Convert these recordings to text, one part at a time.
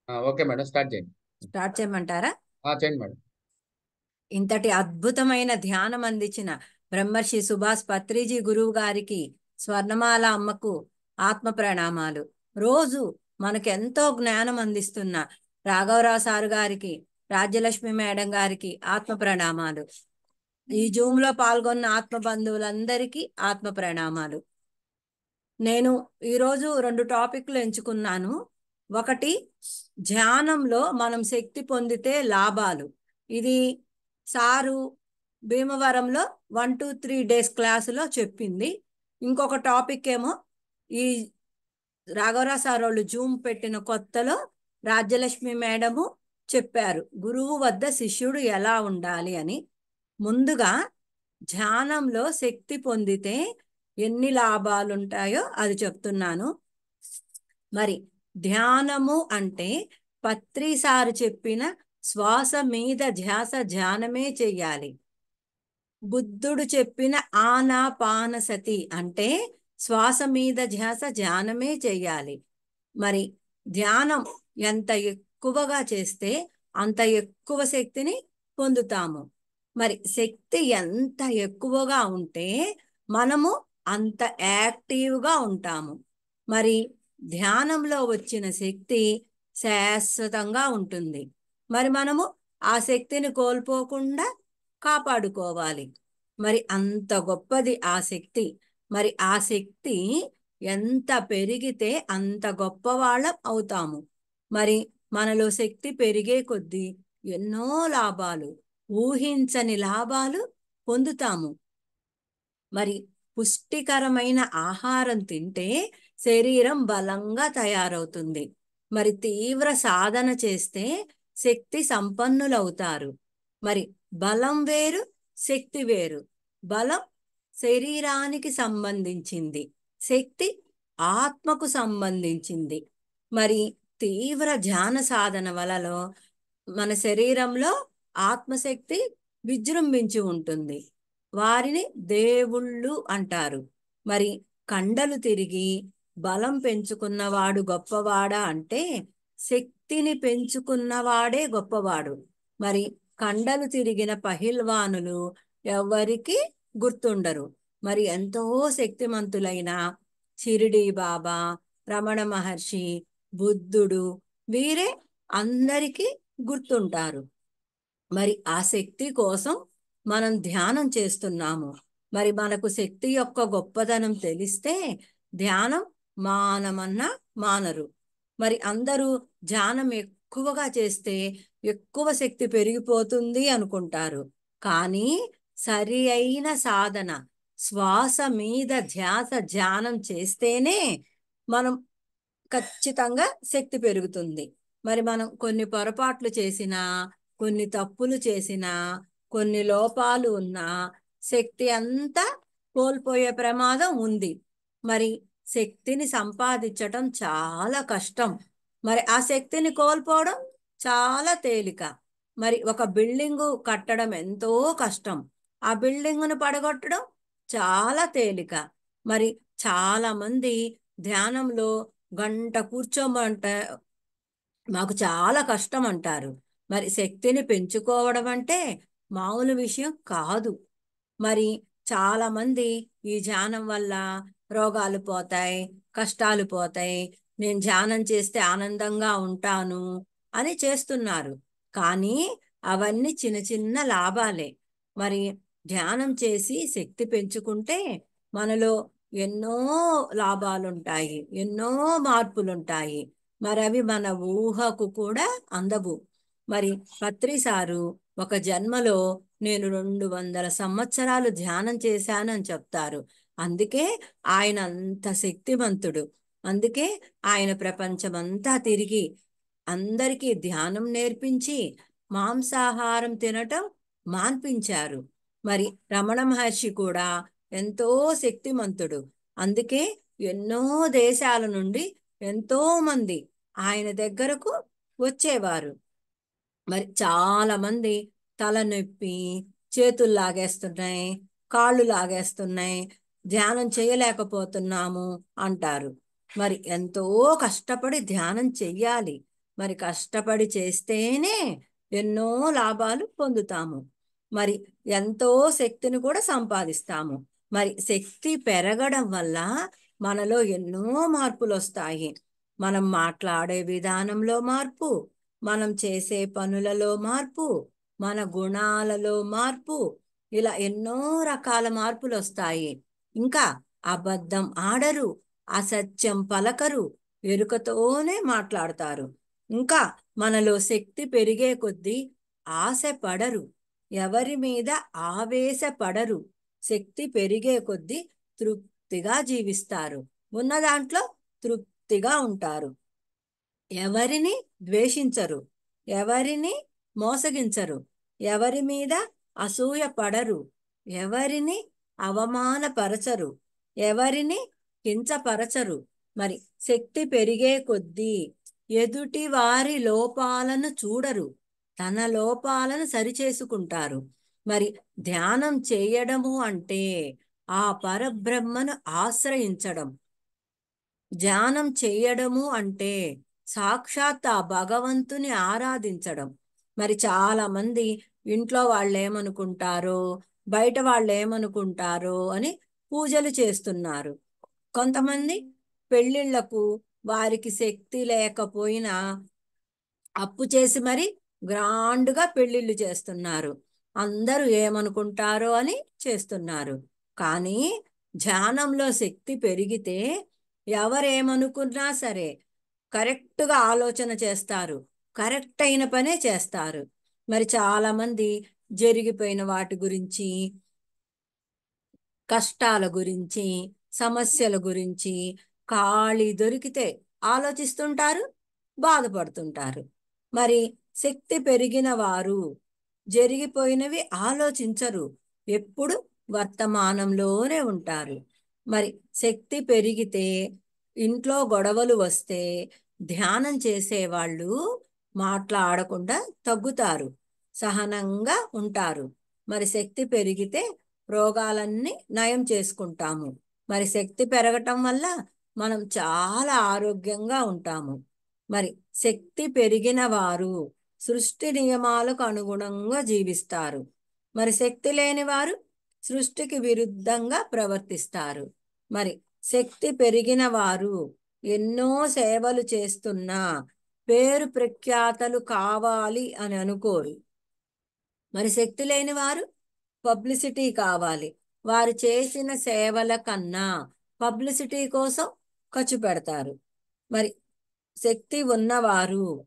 Okay madam, start చేయండి. Start చేయమంటారా? చేయండి మేడం. ఇంతటి అద్భుతమైన ధ్యానం అందించిన బ్రహ్మర్షి సుభాష్ పత్రిజీ గురువు గారికి, స్వర్ణమాల అమ్మకు ఆత్మ ప్రణామాలు. రోజు మనకెంతో జ్ఞానం అందిస్తున్న రాఘవరావు సారు గారికి, రాజ్యలక్ష్మి మేడం గారికి ఆత్మ ప్రణామాలు. ఈ జూమ్ లో పాల్గొన్న ఆత్మ బంధువులందరికీ ఆత్మ ప్రణామాలు. నేను ఈరోజు రెండు టాపిక్లు ఎంచుకున్నాను. ఒకటి, ధ్యానంలో మనం శక్తి పొందితే లాభాలు. ఇది సారు భీమవరంలో 1 2 3 డేస్ క్లాసులో చెప్పింది. ఇంకొక టాపిక్ ఏమో ఈ రాఘవరావు సార్ వాళ్ళు జూమ్ పెట్టిన కొత్తలో రాజ్యలక్ష్మి మేడము చెప్పారు, గురువు వద్ద శిష్యుడు ఎలా ఉండాలి అని. ముందుగా ధ్యానంలో శక్తి పొందితే ఎన్ని లాభాలు ఉంటాయో అది చెప్తున్నాను. మరి ధ్యానము అంటే పత్రిసారు చెప్పిన శ్వాస మీద ధ్యాస ధ్యానమే చెయ్యాలి. బుద్ధుడు చెప్పిన ఆనాపానసతి అంటే శ్వాస మీద ధ్యాస ధ్యానమే చెయ్యాలి. మరి ధ్యానం ఎంత ఎక్కువగా చేస్తే అంత ఎక్కువ శక్తిని పొందుతాము. మరి శక్తి ఎంత ఎక్కువగా ఉంటే మనము అంత యాక్టివ్గా ఉంటాము. మరి ధ్యానంలో వచ్చిన శక్తి శాశ్వతంగా ఉంటుంది. మరి మనము ఆ శక్తిని కోల్పోకుండా కాపాడుకోవాలి. మరి అంత గొప్పది ఆ శక్తి. మరి ఆ శక్తి ఎంత పెరిగితే అంత గొప్పవాళ్ళం అవుతాము. మరి మనలో శక్తి పెరిగే కొద్దీ ఎన్నో లాభాలు, ఊహించని లాభాలు పొందుతాము. మరి పుష్టికరమైన ఆహారం తింటే శరీరం బలంగా తయారవుతుంది. మరి తీవ్ర సాధన చేస్తే శక్తి సంపన్నులవుతారు. మరి బలం వేరు, శక్తి వేరు. బలం శరీరానికి సంబంధించింది, శక్తి ఆత్మకు సంబంధించింది. మరి తీవ్ర ధ్యాన సాధన వలలో మన శరీరంలో ఆత్మశక్తి విజృంభించి ఉంటుంది. వారిని దేవుళ్ళు అంటారు. మరి కండలు తిరిగి బలం పెంచుకున్నవాడు గొప్పవాడా అంటే శక్తిని పెంచుకున్నవాడే గొప్పవాడు. మరి కండలు తిరిగిన పహిల్వానులు ఎవరికి గుర్తుండరు. మరి ఎంతో శక్తిమంతులైన షిరిడీ బాబా, రమణ మహర్షి, బుద్ధుడు, వీరే అందరికీ గుర్తుంటారు. మరి ఆ శక్తి కోసం మనం ధ్యానం చేస్తున్నాము. మరి మనకు శక్తి యొక్క గొప్పదనం తెలిస్తే ధ్యానం మానమన్నా మానరు. మరి అందరూ ధ్యానం ఎక్కువగా చేస్తే ఎక్కువ శక్తి పెరిగిపోతుంది అనుకుంటారు. కానీ సరి అయిన సాధన, శ్వాస మీద ధ్యాస ధ్యానం చేస్తేనే మనం ఖచ్చితంగా శక్తి పెరుగుతుంది. మరి మనం కొన్ని పొరపాట్లు చేసినా, కొన్ని తప్పులు చేసినా, కొన్ని లోపాలు ఉన్నా శక్తి అంతా కోల్పోయే ప్రమాదం ఉంది. మరి శక్తిని సంపాదించటం చాలా కష్టం. మరి ఆ శక్తిని కోల్పోవడం చాలా తేలిక. మరి ఒక బిల్డింగు కట్టడం ఎంతో కష్టం, ఆ బిల్డింగును పడగొట్టడం చాలా తేలిక. మరి చాలా మంది ధ్యానంలో గంట కూర్చోమంటే మాకు చాలా కష్టం అంటారు. మరి శక్తిని పెంచుకోవడం అంటే మామూలు విషయం కాదు. మరి చాలా మంది ఈ ధ్యానం వల్ల రోగాలు పోతాయి, కష్టాలు పోతాయి, నేను ధ్యానం చేస్తే ఆనందంగా ఉంటాను అని చేస్తున్నారు. కానీ అవన్నీ చిన్న చిన్న లాభాలే. మరి ధ్యానం చేసి శక్తి పెంచుకుంటే మనలో ఎన్నో లాభాలుంటాయి, ఎన్నో మార్పులుంటాయి. మరి అవి మన ఊహకు కూడా అందవు. మరి పత్రిసారు ఒక జన్మలో నేను 200 సంవత్సరాలు ధ్యానం చేశానని చెప్తారు. అందుకే ఆయన అంత శక్తివంతుడు. అందుకే ఆయన ప్రపంచమంతా తిరిగి అందరికీ ధ్యానం నేర్పించి మాంసాహారం తినటం మాన్పించారు. మరి రమణ మహర్షి కూడా ఎంతో శక్తిమంతుడు. అందుకే ఎన్నో దేశాల నుండి ఎంతో మంది ఆయన దగ్గరకు వచ్చేవారు. మరి చాలా మంది తలనొప్పి, చేతులు లాగేస్తున్నాయి, కాళ్ళు లాగేస్తున్నాయి, ధ్యానం చేయలేకపోతున్నాము అంటారు. మరి ఎంతో కష్టపడి ధ్యానం చెయ్యాలి. మరి కష్టపడి చేస్తేనే ఎన్నో లాభాలు పొందుతాము. మరి ఎంతో శక్తిని కూడా సంపాదిస్తాము. మరి శక్తి పెరగడం వల్ల మనలో ఎన్నో మార్పులు వస్తాయి. మనం మాట్లాడే విధానంలో మార్పు, మనం చేసే పనులలో మార్పు, మన గుణాలలో మార్పు, ఇలా ఎన్నో రకాల మార్పులు వస్తాయి. ఇంకా అబద్ధం ఆడరు, అసత్యం పలకరు, ఎరుకతోనే మాట్లాడతారు. ఇంకా మనలో శక్తి పెరిగే కొద్దీ ఆశ పడరు, ఎవరి మీద ఆవేశపడరు. శక్తి పెరిగే కొద్దీ తృప్తిగా జీవిస్తారు, ఉన్న దాంట్లో తృప్తిగా ఉంటారు. ఎవరిని ద్వేషించరు, ఎవరిని మోసగించరు, ఎవరి మీద అసూయ పడరు, ఎవరిని అవమానపరచరు, ఎవరిని కించపరచరు. మరి శక్తి పెరిగే కొద్దీ ఎదుటి వారి లోపాలను చూడరు, తన లోపాలను సరిచేసుకుంటారు. మరి ధ్యానం చేయడము అంటే ఆ పరబ్రహ్మను ఆశ్రయించడం. ధ్యానం చేయడము అంటే సాక్షాత్ ఆ భగవంతుని ఆరాధించడం. మరి చాలా మంది ఇంట్లో వాళ్ళు ఏమనుకుంటారో, బయట వాళ్ళు ఏమనుకుంటారో అని పూజలు చేస్తున్నారు. కొంతమంది పెళ్ళిళ్లకు వారికి శక్తి లేకపోయినా అప్పు చేసి మరి గ్రాండ్గా పెళ్ళిళ్ళు చేస్తున్నారు. అందరూ ఏమనుకుంటారో అని చేస్తున్నారు. కానీ ధ్యానంలో శక్తి పెరిగితే ఎవరేమనుకున్నా సరే కరెక్ట్గా ఆలోచన చేస్తారు, కరెక్ట్ అయిన పనే చేస్తారు. మరి చాలామంది జరిగిపోయిన వాటి గురించి, కష్టాల గురించి, సమస్యల గురించి ఖాళీ దొరికితే ఆలోచిస్తుంటారు, బాధపడుతుంటారు. మరి శక్తి పెరిగిన వారు జరిగిపోయినవి ఆలోచించరు, ఎప్పుడు వర్తమానంలోనే ఉంటారు. మరి శక్తి పెరిగితే ఇంట్లో గొడవలు వస్తే ధ్యానం చేసేవాళ్ళు మాట్లాడకుండా తగ్గుతారు, సహనంగా ఉంటారు. మరి శక్తి పెరిగితే రోగాలన్నీ నయం చేసుకుంటాము. మరి శక్తి పెరగటం వల్ల మనం చాలా ఆరోగ్యంగా ఉంటాము. మరి శక్తి పెరిగిన వారు సృష్టి నియమాలకు అనుగుణంగా జీవిస్తారు. మరి శక్తి లేని వారు సృష్టికి విరుద్ధంగా ప్రవర్తిస్తారు. మరి శక్తి పెరిగిన వారు ఎన్నో సేవలు చేస్తున్నా పేరు ప్రఖ్యాతలు కావాలి అని అనుకోరు. మరి శక్తి లేని వారు పబ్లిసిటీ కావాలి, వారు చేసిన సేవల కన్నా పబ్లిసిటీ కోసం ఖర్చు పెడతారు. మరి శక్తి ఉన్నవారు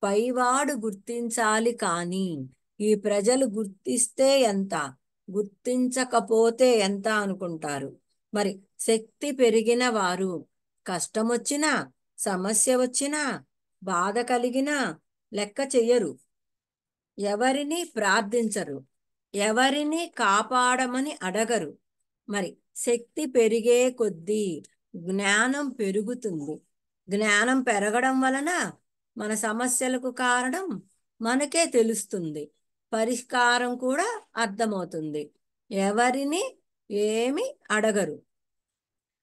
పైవాడు గుర్తించాలి కానీ ఈ ప్రజలు గుర్తిస్తే ఎంత, గుర్తించకపోతే ఎంత అనుకుంటారు. మరి శక్తి పెరిగిన వారు కష్టం వచ్చినా, సమస్య వచ్చినా, బాధ కలిగినా లెక్క చెయ్యరు, ఎవరిని ప్రార్థించరు, ఎవరిని కాపాడమని అడగరు. మరి శక్తి పెరిగే కొద్దీ జ్ఞానం పెరుగుతుంది. జ్ఞానం పెరగడం వలన మన సమస్యలకు కారణం మనకే తెలుస్తుంది, పరిష్కారం కూడా అర్థమవుతుంది. ఎవరిని ఏమి అడగరు.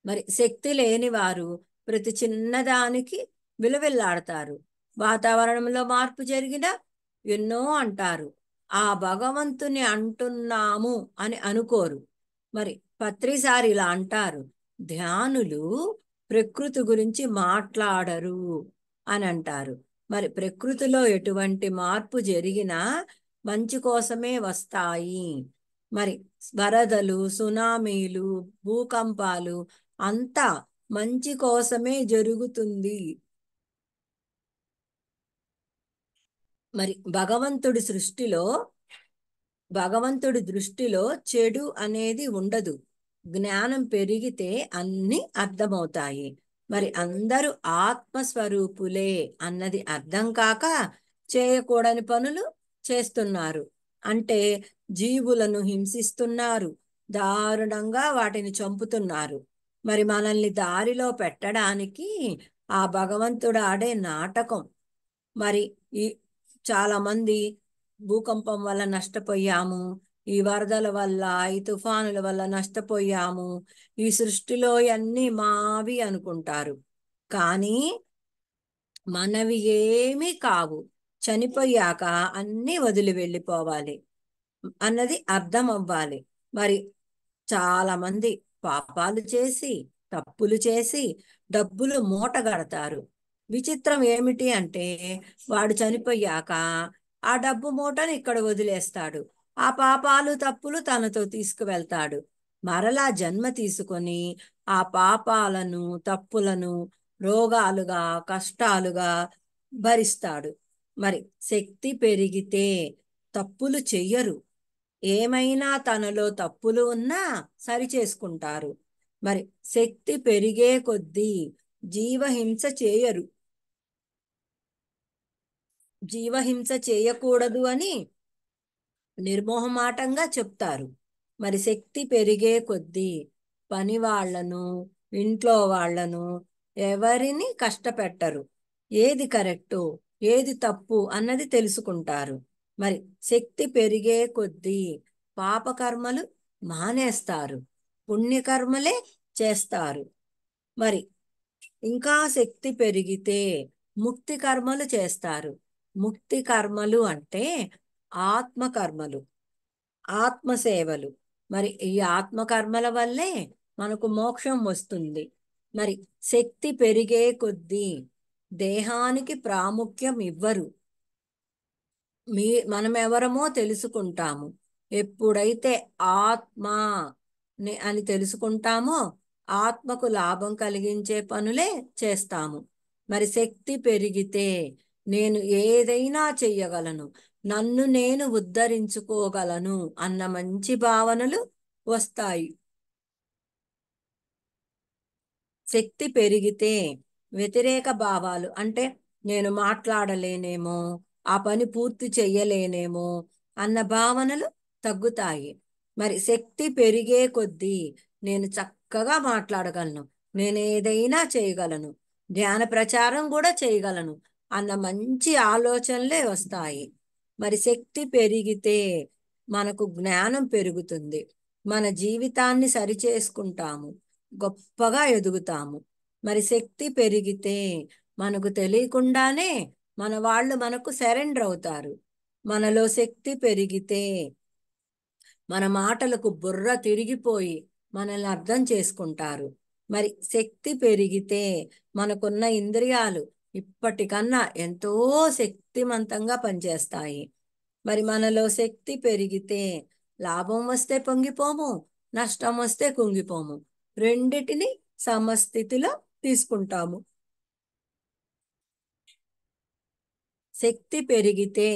మరి శక్తి లేని వారు ప్రతి చిన్నదానికి విలువిల్లాడతారు. వాతావరణంలో మార్పు జరిగినా ఎన్నో అంటారు, ఆ భగవంతుని అంటున్నాము అని అనుకోరు. మరి పత్రిసారి ఇలా అంటారు, ధ్యానులు ప్రకృతి గురించి మాట్లాడరు అని అంటారు. మరి ప్రకృతిలో ఎటువంటి మార్పు జరిగినా మంచి కోసమే వస్తాయి. మరి వరదలు, సునామీలు, భూకంపాలు అంతా మంచి కోసమే జరుగుతుంది. మరి భగవంతుడి దృష్టిలో చెడు అనేది ఉండదు. జ్ఞానం పెరిగితే అన్ని అర్థమవుతాయి. మరి అందరూ ఆత్మస్వరూపులే అన్నది అర్థం కాక చేయకూడని పనులు చేస్తున్నారు. అంటే జీవులను హింసిస్తున్నారు, దారుణంగా వాటిని చంపుతున్నారు. మరి మనల్ని దారిలో పెట్టడానికి ఆ భగవంతుడు ఆడే నాటకం. మరి ఈ చాలా మంది భూకంపం వల్ల నష్టపోయాము, ఈ వరదల వల్ల, ఈ తుఫానుల వల్ల నష్టపోయాము, ఈ సృష్టిలో అన్నీ మావి అనుకుంటారు. కానీ మనవి ఏమీ కావు, చనిపోయాక అన్నీ వదిలి వెళ్ళిపోవాలి అన్నది అర్థం అవ్వాలి. మరి చాలా మంది పాపాలు చేసి, తప్పులు చేసి డబ్బులు మూటగడతారు. విచిత్రం ఏమిటి అంటే వాడు చనిపోయాక ఆ డబ్బు మూటని ఇక్కడ వదిలేస్తాడు. ఆ పాపాలు తప్పులు తనతో తీసుకువెళ్తాడు. మరలా జన్మ తీసుకొని ఆ పాపాలను తప్పులను రోగాలుగా కష్టాలుగా భరిస్తాడు. మరి శక్తి పెరిగితే తప్పులు చెయ్యరు. ఏమైనా తనలో తప్పులు ఉన్నా సరిచేసుకుంటారు. మరి శక్తి పెరిగే కొద్దీ జీవహింస చేయరు. జీవహింస చేయకూడదు అని నిర్మోహమాటంగా చెప్తారు. మరి శక్తి పెరిగే కొద్దీ పని వాళ్ళను, ఇంట్లో వాళ్ళను ఎవరిని కష్టపెట్టరు. ఏది కరెక్టు, ఏది తప్పు అన్నది తెలుసుకుంటారు. మరి శక్తి పెరిగే కొద్దీ పాపకర్మలు మానేస్తారు, పుణ్యకర్మలే చేస్తారు. మరి ఇంకా శక్తి పెరిగితే ముక్తి కర్మలు చేస్తారు. ముక్తి కర్మలు అంటే ఆత్మకర్మలు, ఆత్మసేవలు. మరి ఈ ఆత్మకర్మల వల్లే మనకు మోక్షం వస్తుంది. మరి శక్తి పెరిగే కొద్దీ దేహానికి ప్రాముఖ్యం ఇవ్వరు. మనం ఎవరమో తెలుసుకుంటాము. ఎప్పుడైతే ఆత్మ అని తెలుసుకుంటామో ఆత్మకు లాభం కలిగించే పనులే చేస్తాము. మరి శక్తి పెరిగితే నేను ఏదైనా చెయ్యగలను, నన్ను నేను ఉద్ధరించుకోగలను అన్న మంచి భావనలు వస్తాయి. శక్తి పెరిగితే వ్యతిరేక భావాలు అంటే నేను మాట్లాడలేనేమో, ఆ పని పూర్తి చెయ్యలేనేమో అన్న భావనలు తగ్గుతాయి. మరి శక్తి పెరిగే కొద్దీ నేను చక్కగా మాట్లాడగలను, నేను ఏదైనా చేయగలను, ధ్యాన ప్రచారం కూడా చేయగలను అన్న మంచి ఆలోచనలే వస్తాయి. మరి శక్తి పెరిగితే మనకు జ్ఞానం పెరుగుతుంది, మన జీవితాన్ని సరిచేసుకుంటాము, గొప్పగా ఎదుగుతాము. మరి శక్తి పెరిగితే మనకు తెలియకుండానే మన వాళ్ళు మనకు సరెండర్ అవుతారు. మనలో శక్తి పెరిగితే మన మాటలకు బుర్ర తిరిగిపోయి మనల్ని అర్థం చేసుకుంటారు. మరి శక్తి పెరిగితే మనకున్న ఇంద్రియాలు ఇప్పటికన్నా ఎంతో శక్తివంతంగా పనిచేస్తాయి. మరి మనలో శక్తి పెరిగితే లాభం వస్తే పొంగిపోము, నష్టం వస్తే కుంగిపోము, రెండిటిని సమస్థితిలో తీసుకుంటాము. శక్తి పెరిగితే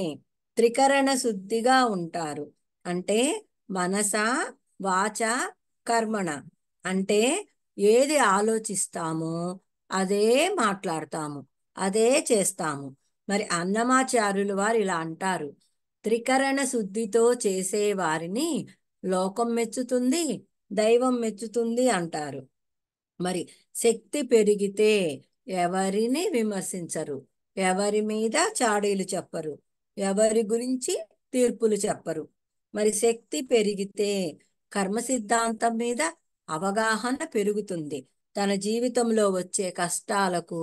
త్రికరణ శుద్ధిగా ఉంటారు. అంటే మనస, వాచ, కర్మణ. అంటే ఏది ఆలోచిస్తామో అదే మాట్లాడతాము, అదే చేస్తాము. మరి అన్నమాచార్యులు వారు ఇలా అంటారు, త్రికరణ శుద్ధితో చేసే వారిని లోకం మెచ్చుతుంది, దైవం మెచ్చుతుంది అంటారు. మరి శక్తి పెరిగితే ఎవరిని విమర్శించరు, ఎవరి మీద చాడీలు చెప్పరు, ఎవరి గురించి తీర్పులు చెప్పరు. మరి శక్తి పెరిగితే కర్మ సిద్ధాంతం మీద అవగాహన పెరుగుతుంది. తన జీవితంలో వచ్చే కష్టాలకు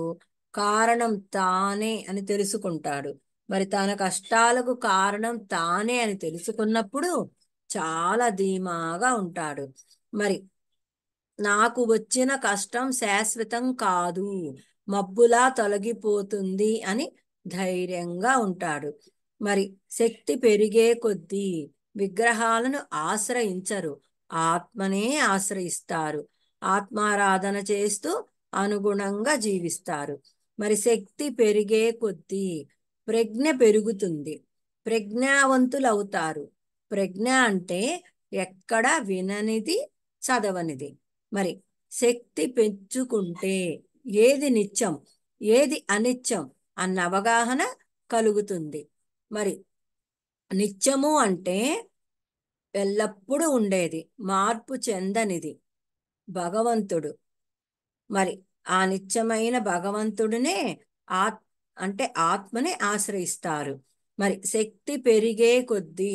కారణం తానే అని తెలుసుకుంటాడు. మరి తన కష్టాలకు కారణం తానే అని తెలుసుకున్నప్పుడు చాలా ధీమాగా ఉంటాడు. మరి నాకు వచ్చిన కష్టం శాశ్వతం కాదు, మబ్బులా తొలగిపోతుంది అని ధైర్యంగా ఉంటాడు. మరి శక్తి పెరిగే కొద్దీ విగ్రహాలను ఆశ్రయించరు, ఆత్మనే ఆశ్రయిస్తారు. ఆత్మారాధన చేస్తూ అనుగుణంగా జీవిస్తారు. మరి శక్తి పెరిగే కొద్దీ ప్రజ్ఞ పెరుగుతుంది, ప్రజ్ఞావంతులవుతారు. ప్రజ్ఞ అంటే ఎక్కడ విననిది, చదవనిది. మరి శక్తి పెంచుకుంటే ఏది నిత్యం, ఏది అనిత్యం అన్న అవగాహన కలుగుతుంది. మరి నిత్యము అంటే ఎల్లప్పుడూ ఉండేది, మార్పు చెందనిది భగవంతుడు. మరి ఆ నిత్యమైన భగవంతుడినే ఆత్ అంటే ఆత్మని ఆశ్రయిస్తారు. మరి శక్తి పెరిగే కొద్దీ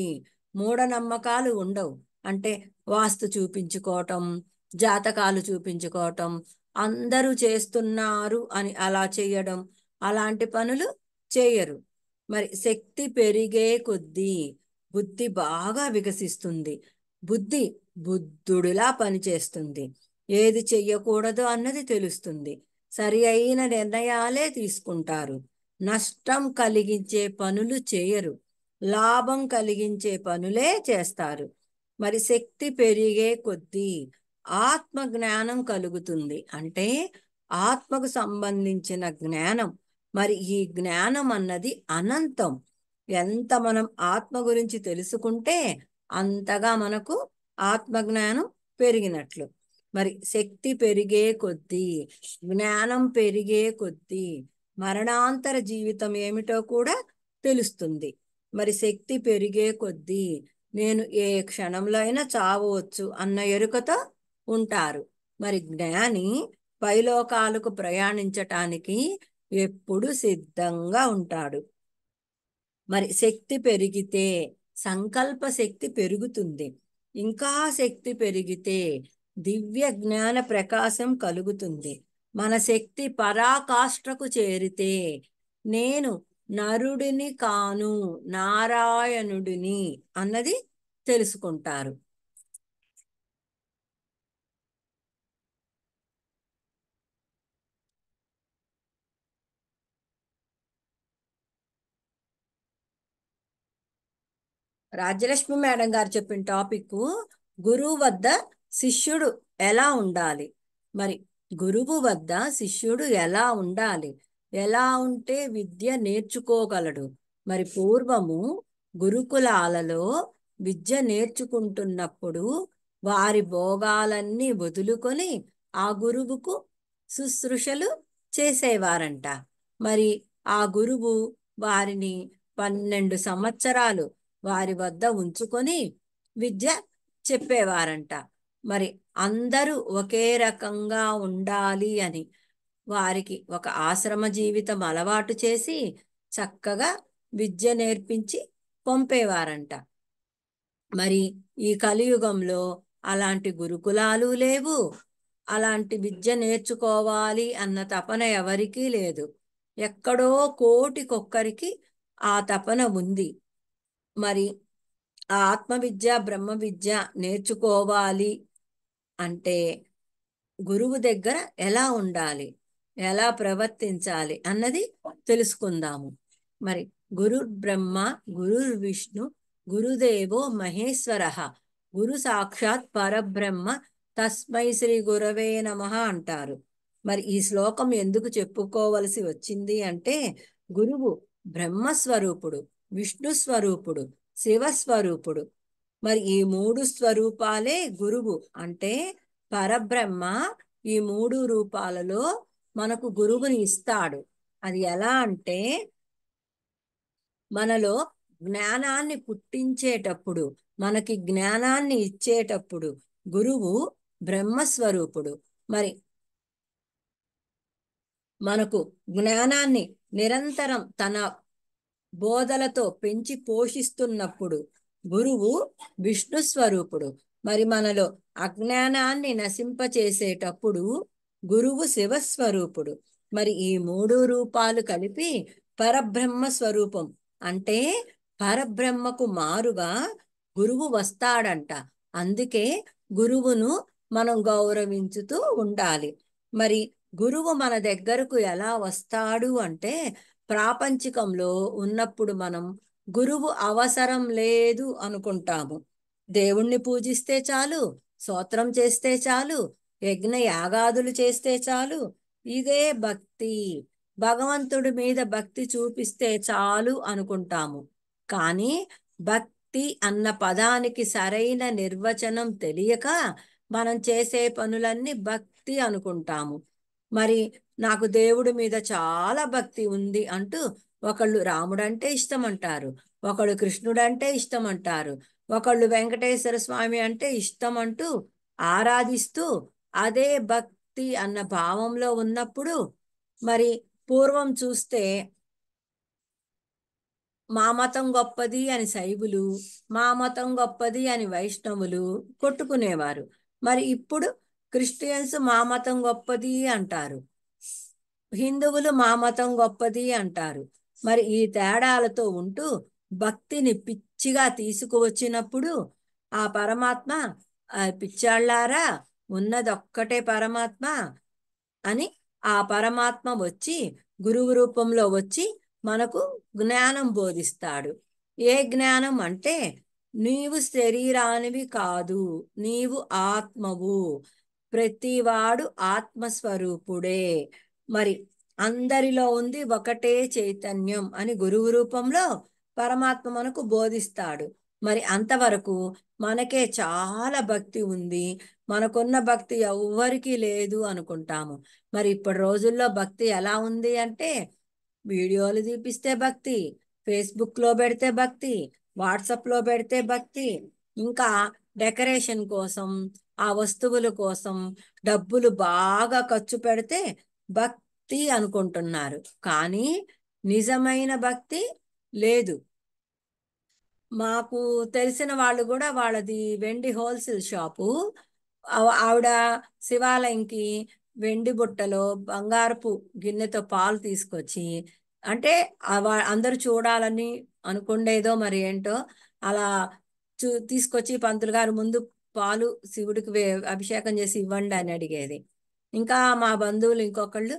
మూఢనమ్మకాలు ఉండవు. అంటే వాస్తు చూపించుకోవటం, జాతకాలు చూపించుకోవటం, అందరూ చేస్తున్నారు అని అలా చేయడం, అలాంటి పనులు చేయరు. మరి శక్తి పెరిగే కొద్దీ బుద్ధి బాగా వికసిస్తుంది. బుద్ధి బుద్ధుడిలా పనిచేస్తుంది. ఏది చెయ్యకూడదు అన్నది తెలుస్తుంది. సరి అయిన నిర్ణయాలే తీసుకుంటారు. నష్టం కలిగించే పనులు చేయరు. లాభం కలిగించే పనులే చేస్తారు. మరి శక్తి పెరిగే కొద్దీ ఆత్మ జ్ఞానం కలుగుతుంది. అంటే ఆత్మకు సంబంధించిన జ్ఞానం. మరి ఈ జ్ఞానం అన్నది అనంతం. ఎంత మనం ఆత్మ గురించి తెలుసుకుంటే అంతగా మనకు ఆత్మజ్ఞానం పెరిగినట్లు. మరి శక్తి పెరిగే కొద్దీ, జ్ఞానం పెరిగే కొద్దీ మరణాంతర జీవితం ఏమిటో కూడా తెలుస్తుంది. మరి శక్తి పెరిగే కొద్దీ నేను ఏ క్షణంలో అయినా చావవచ్చు అన్న ఎరుకతో ఉంటారు. మరి జ్ఞాని పైలోకాలకు ప్రయాణించటానికి ఎప్పుడు సిద్ధంగా ఉంటాడు. మరి శక్తి పెరిగితే సంకల్ప శక్తి పెరుగుతుంది. ఇంకా శక్తి పెరిగితే దివ్య జ్ఞాన ప్రకాశం కలుగుతుంది. మన శక్తి పరాకాష్ఠకు చేరితే నేను నరుడిని కాను నారాయణుడిని అన్నది తెలుసుకుంటారు. రాజ్యలక్ష్మి మేడం గారు చెప్పిన టాపిక్ గురువు వద్ద శిష్యుడు ఎలా ఉండాలి. మరి గురువు వద్ద శిష్యుడు ఎలా ఉండాలి, ఎలా ఉంటే విద్య నేర్చుకోగలడు. మరి పూర్వము గురుకులాలలో విద్య నేర్చుకుంటున్నప్పుడు వారి భోగాలన్నీ వదులుకొని ఆ గురువుకు శుశ్రూషలు చేసేవారంట. మరి ఆ గురువు వారిని 12 సంవత్సరాలు వారి వద్ద ఉంచుకొని విద్య చెప్పేవారంట. మరి అందరూ ఒకే రకంగా ఉండాలి అని వారికి ఒక ఆశ్రమ జీవితం అలవాటు చేసి చక్కగా విద్య నేర్పించి పంపేవారంట. మరి ఈ కలియుగంలో అలాంటి గురుకులాలు లేవు. అలాంటి విద్య నేర్చుకోవాలి అన్న తపన ఎవరికీ లేదు. ఎక్కడో కోటికొక్కరికి ఆ తపన ఉంది. మరి ఆ ఆత్మవిద్య బ్రహ్మ విద్య నేర్చుకోవాలి అంటే గురువు దగ్గర ఎలా ఉండాలి, ఎలా ప్రవర్తించాలి అన్నది తెలుసుకుందాము. మరి గురు బ్రహ్మ గురు విష్ణు గురుదేవో మహేశ్వర గురు సాక్షాత్ పరబ్రహ్మ తస్మై శ్రీ గురవే నమః అంటారు. మరి ఈ శ్లోకం ఎందుకు చెప్పుకోవలసి వచ్చింది అంటే గురువు బ్రహ్మస్వరూపుడు, విష్ణు స్వరూపుడు, శివస్వరూపుడు. మరి ఈ 3 స్వరూపాలే గురువు. అంటే పరబ్రహ్మ ఈ 3 రూపాలలో మనకు గురువుని ఇస్తాడు. అది ఎలా అంటే మనలో జ్ఞానాన్ని పుట్టించేటప్పుడు, మనకి జ్ఞానాన్ని ఇచ్చేటప్పుడు గురువు బ్రహ్మస్వరూపుడు. మరి మనకు జ్ఞానాన్ని నిరంతరం తన బోధలతో పెంచి పోషిస్తున్నప్పుడు గురువు విష్ణు స్వరూపుడు. మరి మనలో అజ్ఞానాన్ని నశింపచేసేటప్పుడు గురువు శివస్వరూపుడు. మరి ఈ 3 రూపాలు కలిపి పరబ్రహ్మ స్వరూపం. అంటే పరబ్రహ్మకు మారుగా గురువు వస్తాడంట. అందుకే గురువును మనం గౌరవించుతూ ఉండాలి. మరి గురువు మన దగ్గరకు ఎలా వస్తాడు అంటే ప్రాపంచికంలో ఉన్నప్పుడు మనం గురువు అవసరం లేదు అనుకుంటాము. దేవుణ్ణి పూజిస్తే చాలు, స్తోత్రం చేస్తే చాలు, యజ్ఞ యాగాదులు చేస్తే చాలు, ఇదే భక్తి, భగవంతుడి మీద భక్తి చూపిస్తే చాలు అనుకుంటాము. కానీ భక్తి అన్న పదానికి సరైన నిర్వచనం తెలియక మనం చేసే పనులన్నీ భక్తి అనుకుంటాము. మరి నాకు దేవుడి మీద చాలా భక్తి ఉంది అంటూ ఒకళ్ళు రాముడంటే ఇష్టం అంటారు, ఒకళ్ళు కృష్ణుడంటే ఇష్టం అంటారు, ఒకళ్ళు వెంకటేశ్వర స్వామి అంటే ఇష్టం అంటూ ఆరాధిస్తూ అదే భక్తి అన్న భావంలో ఉన్నప్పుడు మరి పూర్వం చూస్తే మా మతం గొప్పది అని శైవులు, మా మతం గొప్పది అని వైష్ణవులు కొట్టుకునేవారు. మరి ఇప్పుడు క్రిస్టియన్స్ మా మతం గొప్పది అంటారు. హిందువులు మా మతం గొప్పది అంటారు. మరి ఈ తేడాలతో ఉంటూ భక్తిని పిచ్చిగా తీసుకువచ్చినప్పుడు ఆ పరమాత్మ పిచ్చాళ్ళారా, ఉన్నదొక్కటే పరమాత్మ అని ఆ పరమాత్మ వచ్చి గురువు రూపంలో వచ్చి మనకు జ్ఞానం బోధిస్తాడు. ఏ జ్ఞానం అంటే, నీవు శరీరానివి కాదు, నీవు ఆత్మవు, ప్రతివాడు ఆత్మస్వరూపుడే. మరి అందరిలో ఉంది ఒకటే చైతన్యం అని గురువు రూపంలో పరమాత్మ మనకు బోధిస్తాడు. మరి అంతవరకు మనకే చాలా భక్తి ఉంది, మనకున్న భక్తి ఎవ్వరికీ లేదు అనుకుంటాము. మరి ఇప్పటి రోజుల్లో భక్తి ఎలా ఉంది అంటే, వీడియోలు చూపిస్తే భక్తి, ఫేస్బుక్లో పెడితే భక్తి, వాట్సాప్లో పెడితే భక్తి, ఇంకా డెకరేషన్ కోసం, ఆ వస్తువుల కోసం డబ్బులు బాగా ఖర్చు పెడితే భక్తి అనుకుంటున్నారు. కానీ నిజమైన భక్తి లేదు. మాకు తెలిసిన వాళ్ళు కూడా, వాళ్ళది వెండి హోల్సేల్ షాపు. ఆవిడ శివాలయంకి వెండి బుట్టలో బంగారపు గిన్నెతో పాలు తీసుకొచ్చి, అంటే అందరూ చూడాలని అనుకుండేదో మరి ఏంటో, అలా తీసుకొచ్చి పంతులు గారు ముందు పాలు శివుడికి అభిషేకం చేసి ఇవ్వండి అని అడిగేది. ఇంకా మా బంధువులు ఇంకొకళ్ళు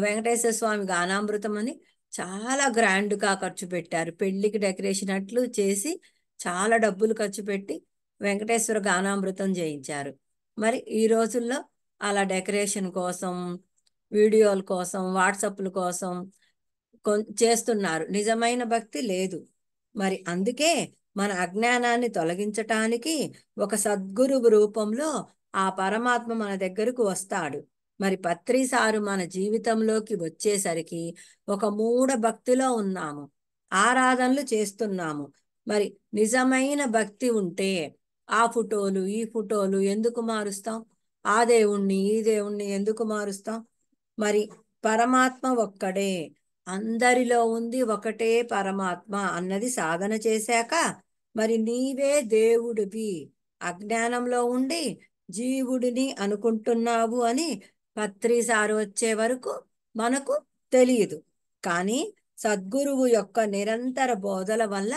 వెంకటేశ్వర స్వామి గానామృతం అని చాలా గ్రాండ్గా ఖర్చు పెట్టారు. పెళ్లికి డెకరేషన్ అట్లు చేసి చాలా డబ్బులు ఖర్చు పెట్టి వెంకటేశ్వర గానామృతం చేయించారు. మరి ఈ రోజుల్లో అలా డెకరేషన్ కోసం, వీడియోల కోసం, వాట్సాప్ల కోసం చేస్తున్నారు. నిజమైన భక్తి లేదు. మరి అందుకే మన అజ్ఞానాన్ని తొలగించటానికి ఒక సద్గురువు రూపంలో ఆ పరమాత్మ మన దగ్గరకు వస్తాడు. మరి పత్రిసారు మన జీవితంలోకి వచ్చేసరికి ఒక మూఢ భక్తిలో ఉన్నాము, ఆరాధనలు చేస్తున్నాము. మరి నిజమైన భక్తి ఉంటే ఆ ఫోటోలు ఈ ఫోటోలు ఎందుకు మారుస్తాం? ఆ దేవుణ్ణి ఈ దేవుణ్ణి ఎందుకు మారుస్తాం? మరి పరమాత్మ ఒక్కడే, అందరిలో ఉంది ఒకటే పరమాత్మ అన్నది సాధన చేశాక, మరి నీవే దేవుడివి, అజ్ఞానంలో ఉండి జీవుడిని అనుకుంటున్నావు అని పత్రిసారు వచ్చే వరకు మనకు తెలియదు. కానీ సద్గురువు యొక్క నిరంతర బోధల వల్ల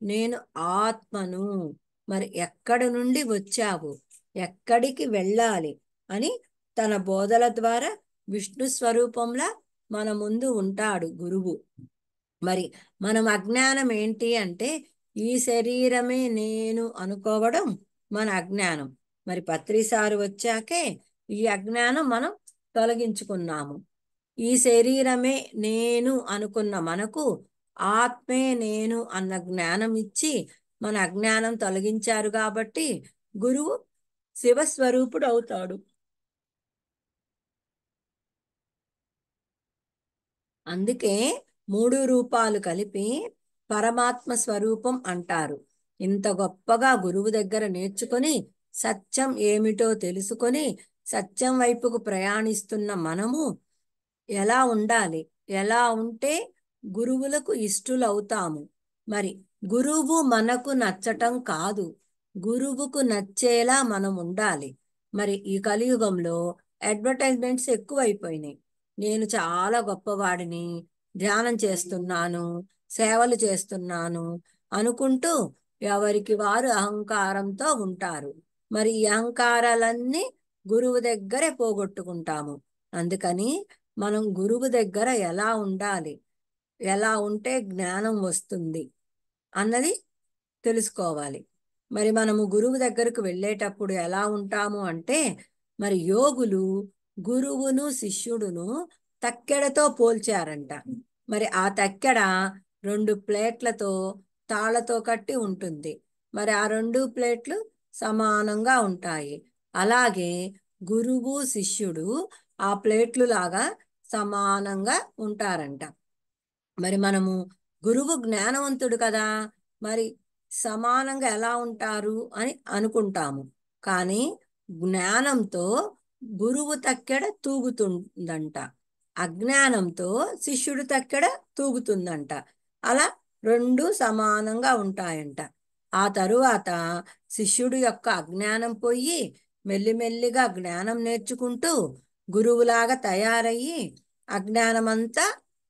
నేను ఆత్మను, మరి ఎక్కడి నుండి వచ్చావు, ఎక్కడికి వెళ్ళాలి అని తన బోధల ద్వారా విష్ణు స్వరూపంలా మన ముందు ఉంటాడు గురువు. మరి మనం అజ్ఞానం ఏంటి అంటే, ఈ శరీరమే నేను అనుకోవడం మన అజ్ఞానం. మరి పత్రిసారు వచ్చాకే ఈ అజ్ఞానం మనం తొలగించుకున్నాము. ఈ శరీరమే నేను అనుకున్న మనకు ఆత్మే నేను అన్న జ్ఞానం ఇచ్చి మన అజ్ఞానం తొలగించారు కాబట్టి గురువు శివస్వరూపుడు అవుతాడు. అందుకే మూడు రూపాలు కలిపి పరమాత్మ స్వరూపం అంటారు. ఇంత గొప్పగా గురువు దగ్గర నేర్చుకొని సత్యం ఏమిటో తెలుసుకొని సత్యం వైపుకు ప్రయాణిస్తున్న మనము ఎలా ఉండాలి, ఎలా ఉంటే గురువులకు ఇష్టలవుతాము? మరి గురువు మనకు నచ్చటం కాదు, గురువుకు నచ్చేలా మనం ఉండాలి. మరి ఈ కలియుగంలో అడ్వర్టైజ్మెంట్స్ ఎక్కువైపోయినాయి. నేను చాలా గొప్పవాడిని, ధ్యానం చేస్తున్నాను, సేవలు చేస్తున్నాను అనుకుంటూ ఎవరికి వారు అహంకారంతో ఉంటారు. మరి ఈ అహంకారాలన్నీ గురువు దగ్గరే పోగొట్టుకుంటాము. అందుకని మనం గురువు దగ్గర ఎలా ఉండాలి, ఎలా ఉంటే జ్ఞానం వస్తుంది అన్నది తెలుసుకోవాలి. మరి మనము గురువు దగ్గరకు వెళ్ళేటప్పుడు ఎలా ఉంటాము అంటే, మరి యోగులు గురువును శిష్యుడును తక్కెడతో పోల్చారంట. మరి ఆ తక్కెడ 2 ప్లేట్లతో తాళ్లతో కట్టి ఉంటుంది. మరి ఆ 2 ప్లేట్లు సమానంగా ఉంటాయి. అలాగే గురువు శిష్యుడు ఆ ప్లేట్లు లాగా సమానంగా ఉంటారంట. మరి మనము గురువు జ్ఞానవంతుడు కదా, మరి సమానంగా ఎలా ఉంటారు అని అనుకుంటాము. కానీ జ్ఞానంతో గురువు తక్కెడ తూగుతుందంట, అజ్ఞానంతో శిష్యుడు తక్కెడ తూగుతుందంట. అలా 2 సమానంగా ఉంటాయంట. ఆ తరువాత శిష్యుడు యొక్క అజ్ఞానం పోయి మెల్లిమెల్లిగా జ్ఞానం నేర్చుకుంటూ గురువులాగా తయారయ్యి అజ్ఞానమంతా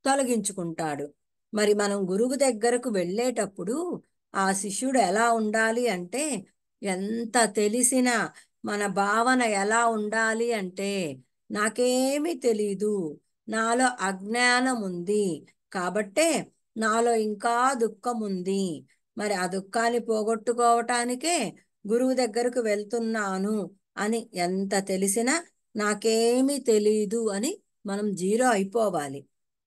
తొలగించుకుంటాడు. మరి మనం గురువు దగ్గరకు వెళ్ళేటప్పుడు ఆ శిష్యుడు ఎలా ఉండాలి అంటే, ఎంత తెలిసినా మన భావన ఎలా ఉండాలి అంటే, నాకేమీ తెలీదు, నాలో అజ్ఞానం ఉంది కాబట్టే నాలో ఇంకా దుఃఖం ఉంది, మరి ఆ దుఃఖాన్ని పోగొట్టుకోవటానికే గురువు దగ్గరకు వెళ్తున్నాను అని ఎంత తెలిసినా నాకేమీ తెలీదు అని మనం జీరో అయిపోవాలి.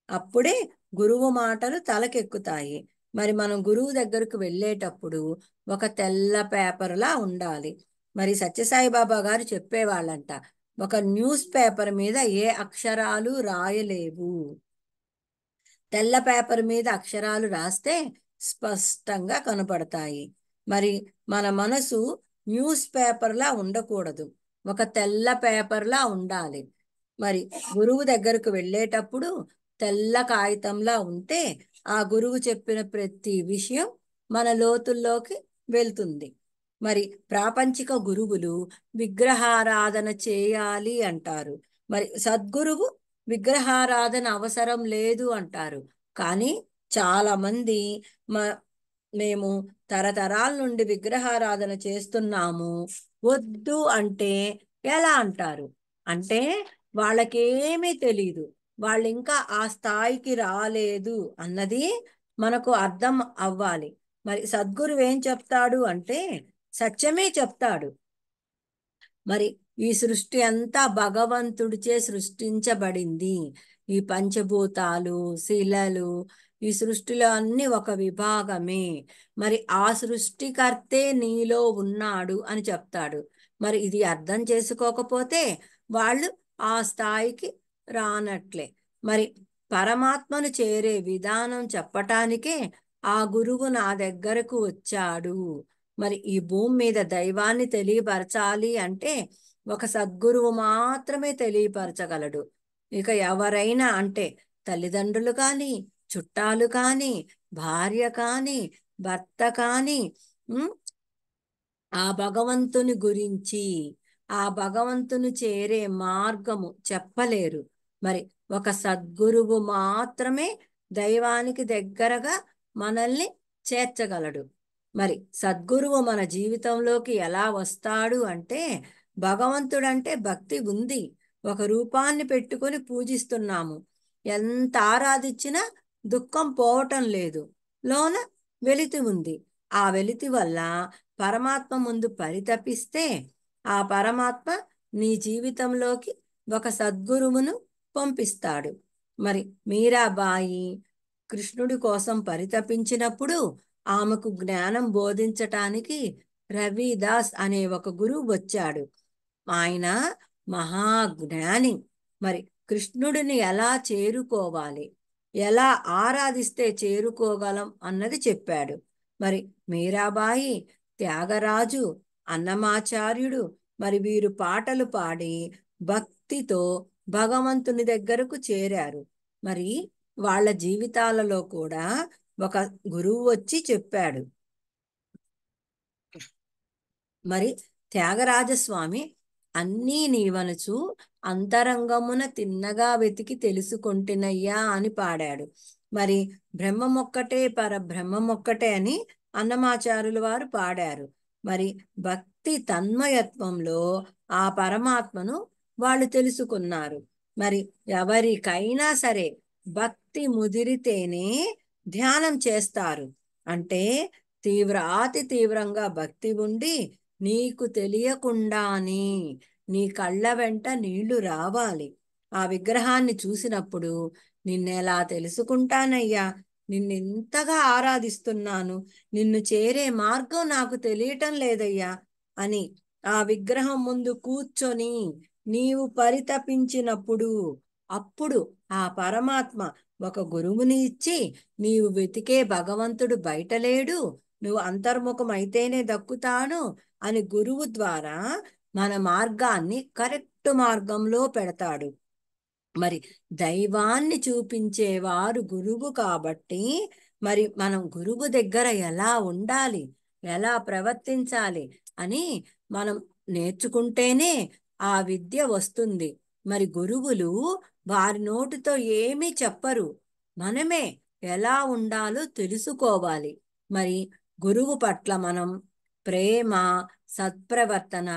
అప్పుడే గురువు మాటలు తలకెక్కుతాయి. మరి మనం గురువు దగ్గరకు వెళ్ళేటప్పుడు ఒక తెల్ల పేపర్లా ఉండాలి. మరి సత్యసాయి బాబా గారు చెప్పేవాళ్ళంట, ఒక న్యూస్ పేపర్ మీద ఏ అక్షరాలు రాయలేవు, తెల్ల పేపర్ మీద అక్షరాలు రాస్తే స్పష్టంగా కనపడతాయి. మరి మన మనసు న్యూస్ పేపర్లా ఉండకూడదు, ఒక తెల్ల పేపర్లా ఉండాలి. మరి గురువు దగ్గరకు వెళ్ళేటప్పుడు తెల్ల కాగితంలా ఉంటే ఆ గురువు చెప్పిన ప్రతి విషయం మన లోతుల్లోకి వెళ్తుంది. మరి ప్రాపంచిక గురువులు విగ్రహారాధన చేయాలి అంటారు. మరి సద్గురువు విగ్రహారాధన అవసరం లేదు అంటారు. కానీ చాలా మంది మ మేము తరతరాల నుండి విగ్రహారాధన చేస్తున్నాము, వద్దు అంటే ఎలా అంటారు? అంటే వాళ్ళకేమీ తెలీదు, వాళ్ళు ఇంకా ఆ స్థాయికి రాలేదు అన్నది మనకు అర్థం అవ్వాలి. మరి సద్గురువు ఏం చెప్తాడు అంటే సత్యమే చెప్తాడు. మరి ఈ సృష్టి అంతా భగవంతుడిచే సృష్టించబడింది. ఈ పంచభూతాలు, శిలలు, ఈ సృష్టిలో అన్ని ఒక విభాగమే. మరి ఆ సృష్టికర్తే నీలో ఉన్నాడు అని చెప్తాడు. మరి ఇది అర్థం చేసుకోకపోతే వాళ్ళు ఆ స్థాయికి రానట్లే. మరి పరమాత్మను చేరే విధానం చెప్పటానికే ఆ గురువు నా దగ్గరకు వచ్చాడు. మరి ఈ భూమి మీద దైవాన్ని తెలియపరచాలి అంటే ఒక సద్గురువు మాత్రమే తెలియపరచగలడు. ఇక ఎవరైనా అంటే తల్లిదండ్రులు కానీ, చుట్టాలు కానీ, భార్య కానీ, భర్త కానీ ఉమ్, ఆ భగవంతుని గురించి, ఆ భగవంతుని చేరే మార్గము చెప్పలేరు. మరి ఒక సద్గురువు మాత్రమే దైవానికి దగ్గరగా మనల్ని చేర్చగలడు. మరి సద్గురువు మన జీవితంలోకి ఎలా వస్తాడు అంటే, భగవంతుడంటే భక్తి ఉంది, ఒక రూపాన్ని పెట్టుకొని పూజిస్తున్నాము, ఎంత ఆరాధించినా దుఃఖం పోవటం లేదు, లోన వెలితి ఉంది. ఆ వెలితి వల్ల పరమాత్మ ముందు పరితపిస్తే ఆ పరమాత్మ నీ జీవితంలోకి ఒక సద్గురువును పంపిస్తాడు. మరి మీరాబాయి కృష్ణుడి కోసం పరితపించినప్పుడు ఆమెకు జ్ఞానం బోధించటానికి రవిదాస్ అనే ఒక గురువు వచ్చాడు. ఆయన మహాజ్ఞాని. మరి కృష్ణుడిని ఎలా చేరుకోవాలి, ఎలా ఆరాధిస్తే చేరుకోగలం అన్నది చెప్పాడు. మరి మీరాబాయి, త్యాగరాజు, అన్నమాచార్యుడు మరి వీరు పాటలు పాడి భక్తితో భగవంతుని దగ్గరకు చేరారు. మరి వాళ్ళ జీవితాలలో కూడా ఒక గురువు వచ్చి చెప్పాడు. మరి త్యాగరాజస్వామి అన్నీ నీవనుచు అంతరంగమున తిన్నగా వెతికి తెలుసుకొంటినయ్యా అని పాడాడు. మరి బ్రహ్మమొక్కటే పరబ్రహ్మమొక్కటే అని అన్నమాచారుల వారు పాడారు. మరి భక్తి తన్మయత్వంలో ఆ పరమాత్మను వాళ్ళు తెలుసుకున్నారు. మరి ఎవరికైనా సరే భక్తి ముదిరితేనే ధ్యానం చేస్తారు. అంటే అతి తీవ్రంగా భక్తి ఉండి నీకు తెలియకుండానే నీ కళ్ళ వెంట నీళ్లు రావాలి. ఆ విగ్రహాన్ని చూసినప్పుడు నిన్నెలా తెలుసుకుంటానయ్యా, నిన్నెంతగా ఆరాధిస్తున్నాను, నిన్ను చేరే మార్గం నాకు తెలియటం లేదయ్యా అని ఆ విగ్రహం ముందు కూర్చొని నీవు పరితపించినప్పుడు అప్పుడు ఆ పరమాత్మ ఒక గురువుని ఇచ్చి, నీవు వెతికే భగవంతుడు బయటలేడు, నువ్వు అంతర్ముఖం అయితేనే దక్కుతాను అని గురువు ద్వారా మన మార్గాన్ని కరెక్ట్ మార్గంలో పెడతాడు. మరి దైవాన్ని చూపించేవారు గురువు కాబట్టి మరి మనం గురువు దగ్గర ఎలా ఉండాలి, ఎలా ప్రవర్తించాలి అని మనం నేర్చుకుంటేనే ఆ విద్య వస్తుంది. మరి గురువులు వారి నోటితో ఏమీ చెప్పరు, మనమే ఎలా ఉండాలో తెలుసుకోవాలి. మరి గురువు పట్ల మనం ప్రేమ, సత్ప్రవర్తన,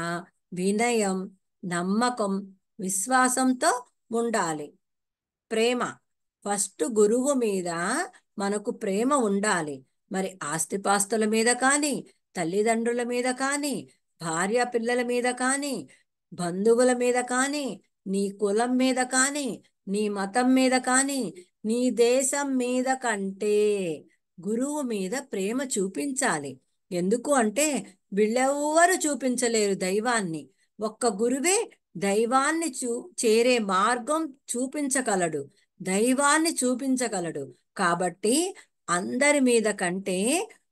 వినయం, నమ్మకం, విశ్వాసంతో ఉండాలి. ప్రేమ, ఫస్ట్ గురువు మీద మనకు ప్రేమ ఉండాలి. మరి ఆస్తిపాస్తుల మీద కానీ, తల్లిదండ్రుల మీద కానీ, భార్య పిల్లల మీద కానీ, బంధువుల మీద కానీ, నీ కులం మీద కానీ, నీ మతం మీద కానీ, నీ దేశం మీద కంటే గురువు మీద ప్రేమ చూపించాలి. ఎందుకు అంటే వీళ్ళెవ్వరూ చూపించలేరు దైవాన్ని. ఒక్క గురువే దైవాన్ని చేరే మార్గం చూపించగలడు, దైవాన్ని చూపించగలడు. కాబట్టి అందరి మీద కంటే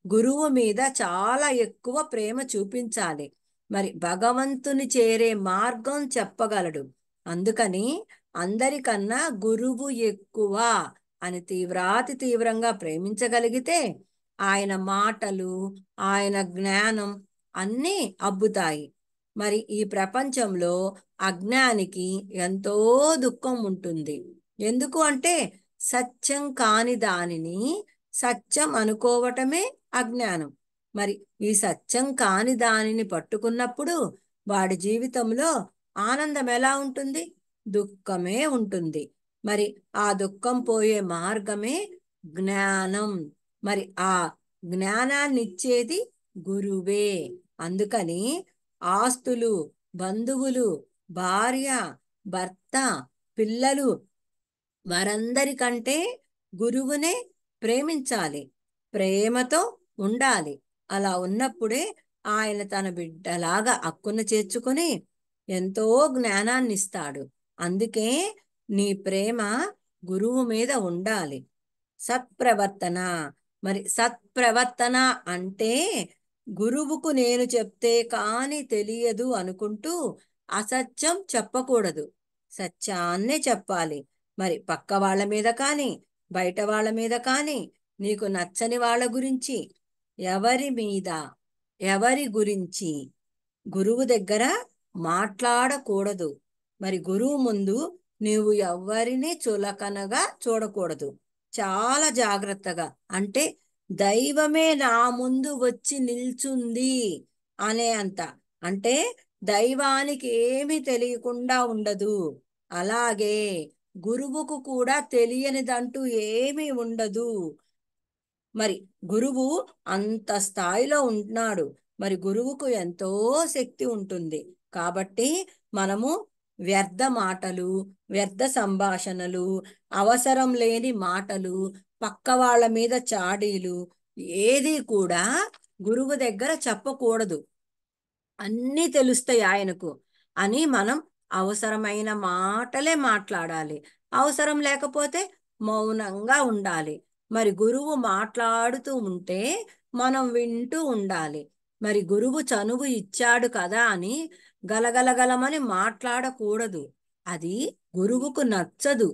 గురువు మీద చాలా ఎక్కువ ప్రేమ చూపించాలి. మరి భగవంతుని చేరే మార్గం చెప్పగలడు. అందుకని అందరికన్నా గురువు ఎక్కువ అని తీవ్రాతి తీవ్రంగా ప్రేమించగలిగితే ఆయన మాటలు, ఆయన జ్ఞానం అన్నీ అబ్బుతాయి. మరి ఈ ప్రపంచంలో అజ్ఞానికి ఎంతో దుఃఖం ఉంటుంది. ఎందుకు అంటే సత్యం కాని దానిని సత్యం అనుకోవటమే అజ్ఞానం. మరి ఈ సత్యం కాని దానిని పట్టుకున్నప్పుడు వాడి జీవితంలో ఆనందం ఎలా ఉంటుంది? దుఃఖమే ఉంటుంది. మరి ఆ దుఃఖం పోయే మార్గమే జ్ఞానం. మరి ఆ జ్ఞానాన్ని ఇచ్చేది గురువే. అందుకని ఆస్తులు, బంధువులు, భార్య, భర్త, పిల్లలు వారందరికంటే గురువునే ప్రేమించాలి, ప్రేమతో ఉండాలి. అలా ఉన్నప్పుడే ఆయన తన బిడ్డలాగా అక్కున చేర్చుకుని ఎంతో జ్ఞానాన్ని ఇస్తాడు. అందుకే నీ ప్రేమ గురువు మీద ఉండాలి. సత్ప్రవర్తన, మరి సత్ప్రవర్తన అంటే గురువుకు నేను చెప్తే కాని తెలియదు అనుకుంటూ అసత్యం చెప్పకూడదు, సత్యాన్నే చెప్పాలి. మరి పక్క వాళ్ళ మీద కానీ, బయట వాళ్ళ మీద కానీ, నీకు నచ్చని వాళ్ళ గురించి, ఎవరి మీద, ఎవరి గురించి గురువు దగ్గర మాట్లాడకూడదు. మరి గురువు ముందు నీవు ఎవరిని చులకనగా చూడకూడదు. చాలా జాగ్రత్తగా, అంటే దైవమే నా ముందు వచ్చి నిల్చుంది అనే అంత, అంటే దైవానికి ఏమీ తెలియకుండా ఉండదు. అలాగే గురువుకు కూడా తెలియనిదంటూ ఏమీ ఉండదు. మరి గురువు అంత స్థాయిలో ఉంటున్నాడు. మరి గురువుకు ఎంతో శక్తి ఉంటుంది. కాబట్టి మనము వ్యర్థ మాటలు, వ్యర్థ సంభాషణలు, అవసరం లేని మాటలు, పక్క వాళ్ళ మీద చాడీలు ఏది కూడా గురువు దగ్గర చెప్పకూడదు. అన్నీ తెలుస్తాయి ఆయనకు అని మనం అవసరమైన మాటలే మాట్లాడాలి. అవసరం లేకపోతే మౌనంగా ఉండాలి. మరి గురువు మాట్లాడుతూ ఉంటే మనం వింటూ ఉండాలి. మరి గురువు చనువు ఇచ్చాడు కదా అని గలగలగలమని మాట్లాడకూడదు, అది గురువుకు నచ్చదు.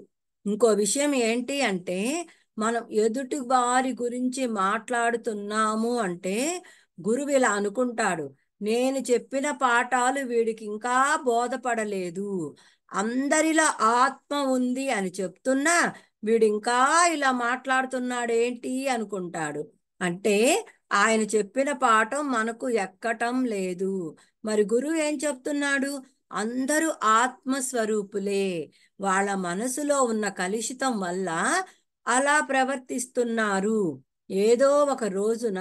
ఇంకో విషయం ఏంటి అంటే మనం ఎదుటి వారి గురించి మాట్లాడుతున్నాము అంటే గురువు ఇలా అనుకుంటాడు, నేను చెప్పిన పాఠాలు వీడికి ఇంకా బోధపడలేదు, అందరిలో ఆత్మ ఉంది అని చెప్తున్నా వీడు ఇంకా ఇలా మాట్లాడుతున్నాడేంటి అనుకుంటాడు. అంటే ఆయన చెప్పిన పాఠం మనకు ఎక్కటం లేదు. మరి గురువు ఏం చెప్తున్నాడు? అందరూ ఆత్మస్వరూపులే, వాళ్ళ మనసులో ఉన్న కలుషితం వల్ల అలా ప్రవర్తిస్తున్నారు. ఏదో ఒక రోజున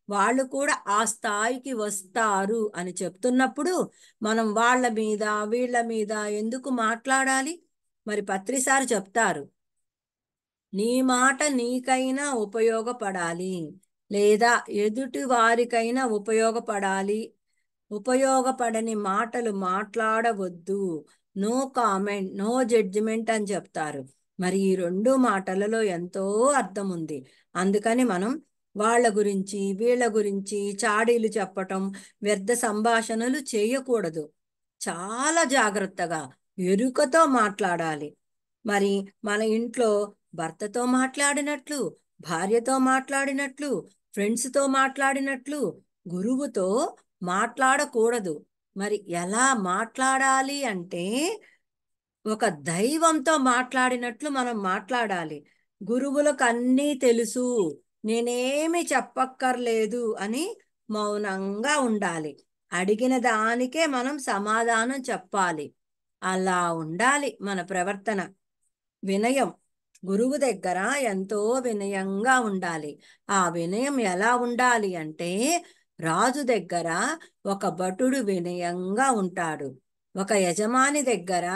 వాళ్ళు కూడా ఆ స్థాయికి వస్తారు అని చెప్తున్నప్పుడు మనం వాళ్ళ మీద వీళ్ళ మీద ఎందుకు మాట్లాడాలి? మరి పత్రిసారు చెప్తారు, నీ మాట నీకైనా ఉపయోగపడాలి, లేదా ఎదుటి వారికైనా ఉపయోగపడాలి, ఉపయోగపడని మాటలు మాట్లాడవద్దు, నో కామెంట్, నో జడ్జిమెంట్ అని చెప్తారు. మరి ఈ రెండు మాటలలో ఎంతో అర్థం ఉంది. అందుకని మనం వాళ్ళ గురించి వీళ్ళ గురించి చాడీలు చెప్పటం, వ్యర్థ సంభాషణలు చేయకూడదు. చాలా జాగ్రత్తగా ఎరుకతో మాట్లాడాలి. మరి మన ఇంట్లో భర్తతో మాట్లాడినట్లు, భార్యతో మాట్లాడినట్లు, ఫ్రెండ్స్తో మాట్లాడినట్లు గురువుతో మాట్లాడకూడదు. మరి ఎలా మాట్లాడాలి అంటే ఒక దైవంతో మాట్లాడినట్లు మనం మాట్లాడాలి. గురువులకు అన్నీ తెలుసు, నేనేమి చెప్పక్కర్లేదు అని మౌనంగా ఉండాలి. అడిగిన దానికే మనం సమాధానం చెప్పాలి. అలా ఉండాలి మన ప్రవర్తన. వినయం, గురువు దగ్గర ఎంతో వినయంగా ఉండాలి. ఆ వినయం ఎలా ఉండాలి అంటే, రాజు దగ్గర ఒక భటుడు వినయంగా ఉంటాడు, ఒక యజమాని దగ్గర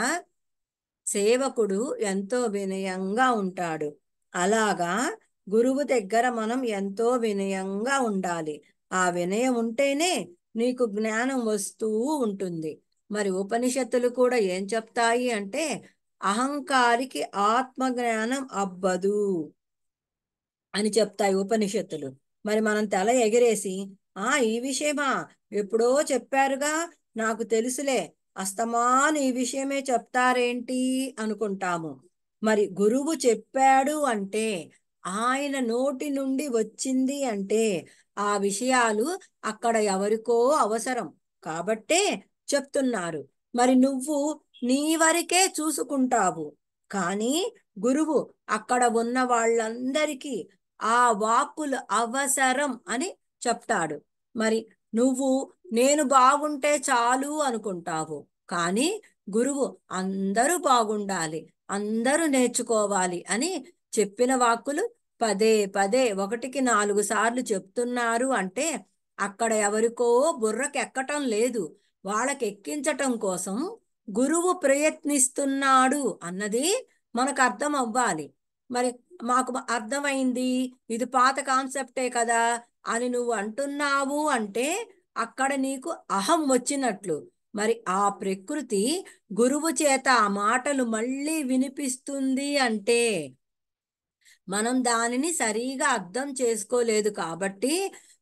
సేవకుడు ఎంతో వినయంగా ఉంటాడు. అలాగా గురువు దగ్గర మనం ఎంతో వినయంగా ఉండాలి. ఆ వినయం ఉంటేనే నీకు జ్ఞానం వస్తూ ఉంటుంది. మరి ఉపనిషత్తులు కూడా ఏం చెప్తాయి అంటే, అహంకారికి ఆత్మజ్ఞానం అబ్బదు అని చెప్తాయి ఉపనిషత్తులు. మరి మనం తల ఎగిరేసి, ఈ విషయమా, ఎప్పుడో చెప్పారుగా, నాకు తెలుసులే, అస్తమాను ఈ విషయమే చెప్తారేంటి అనుకుంటాము. మరి గురువు చెప్పాడు అంటే, ఆయన నోటి నుండి వచ్చింది అంటే, ఆ విషయాలు అక్కడ ఎవరికో అవసరం కాబట్టే చెప్తున్నారు. మరి నువ్వు నీ వరకే చూసుకుంటావు, కానీ గురువు అక్కడ ఉన్న వాళ్ళందరికీ ఆ వాక్కులు అవసరం అని చెప్తాడు. మరి నువ్వు నేను బాగుంటే చాలు అనుకుంటావు, కానీ గురువు అందరూ బాగుండాలి, అందరూ నేర్చుకోవాలి అని చెప్పిన వాక్కులు పదే పదే 1కి 4 సార్లు చెప్తున్నారు అంటే, అక్కడ ఎవరికో బుర్రకెక్కటం లేదు, వాళ్ళకి ఎక్కించటం కోసం గురువు ప్రయత్నిస్తున్నాడు అన్నది మనకు అర్థం అవ్వాలి. మరి మాకు అర్థమైంది, ఇది పాత కాన్సెప్టే కదా అని నువ్వు అంటున్నావు అంటే, అక్కడ నీకు అహం వచ్చినట్లు. మరి ఆ ప్రకృతి గురువు చేత ఆ మాటలు మళ్ళీ వినిపిస్తుంది అంటే, మనం దానిని సరిగా అర్థం చేసుకోలేదు కాబట్టి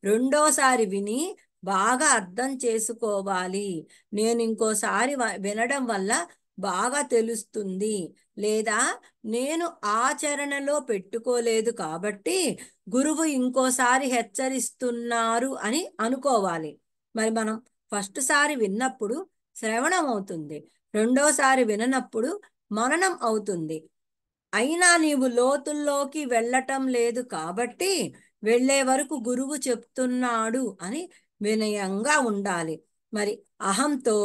రెండోసారి విని బాగా అర్థం చేసుకోవాలి. నేను ఇంకోసారి వినడం వల్ల బాగా తెలుస్తుంది, లేదా నేను ఆచరణలో పెట్టుకోలేదు కాబట్టి గురువు ఇంకోసారి హెచ్చరిస్తున్నారు అని అనుకోవాలి. మరి మనం ఫస్ట్ సారి విన్నప్పుడు శ్రవణం అవుతుంది, రెండోసారి విననప్పుడు మననం అవుతుంది. అయినా నీవు లోతుల్లోకి వెళ్ళటం లేదు కాబట్టి వెళ్ళే వరకు గురువు చెప్తున్నాడు అని వినయంగా ఉండాలి. మరి అహంతో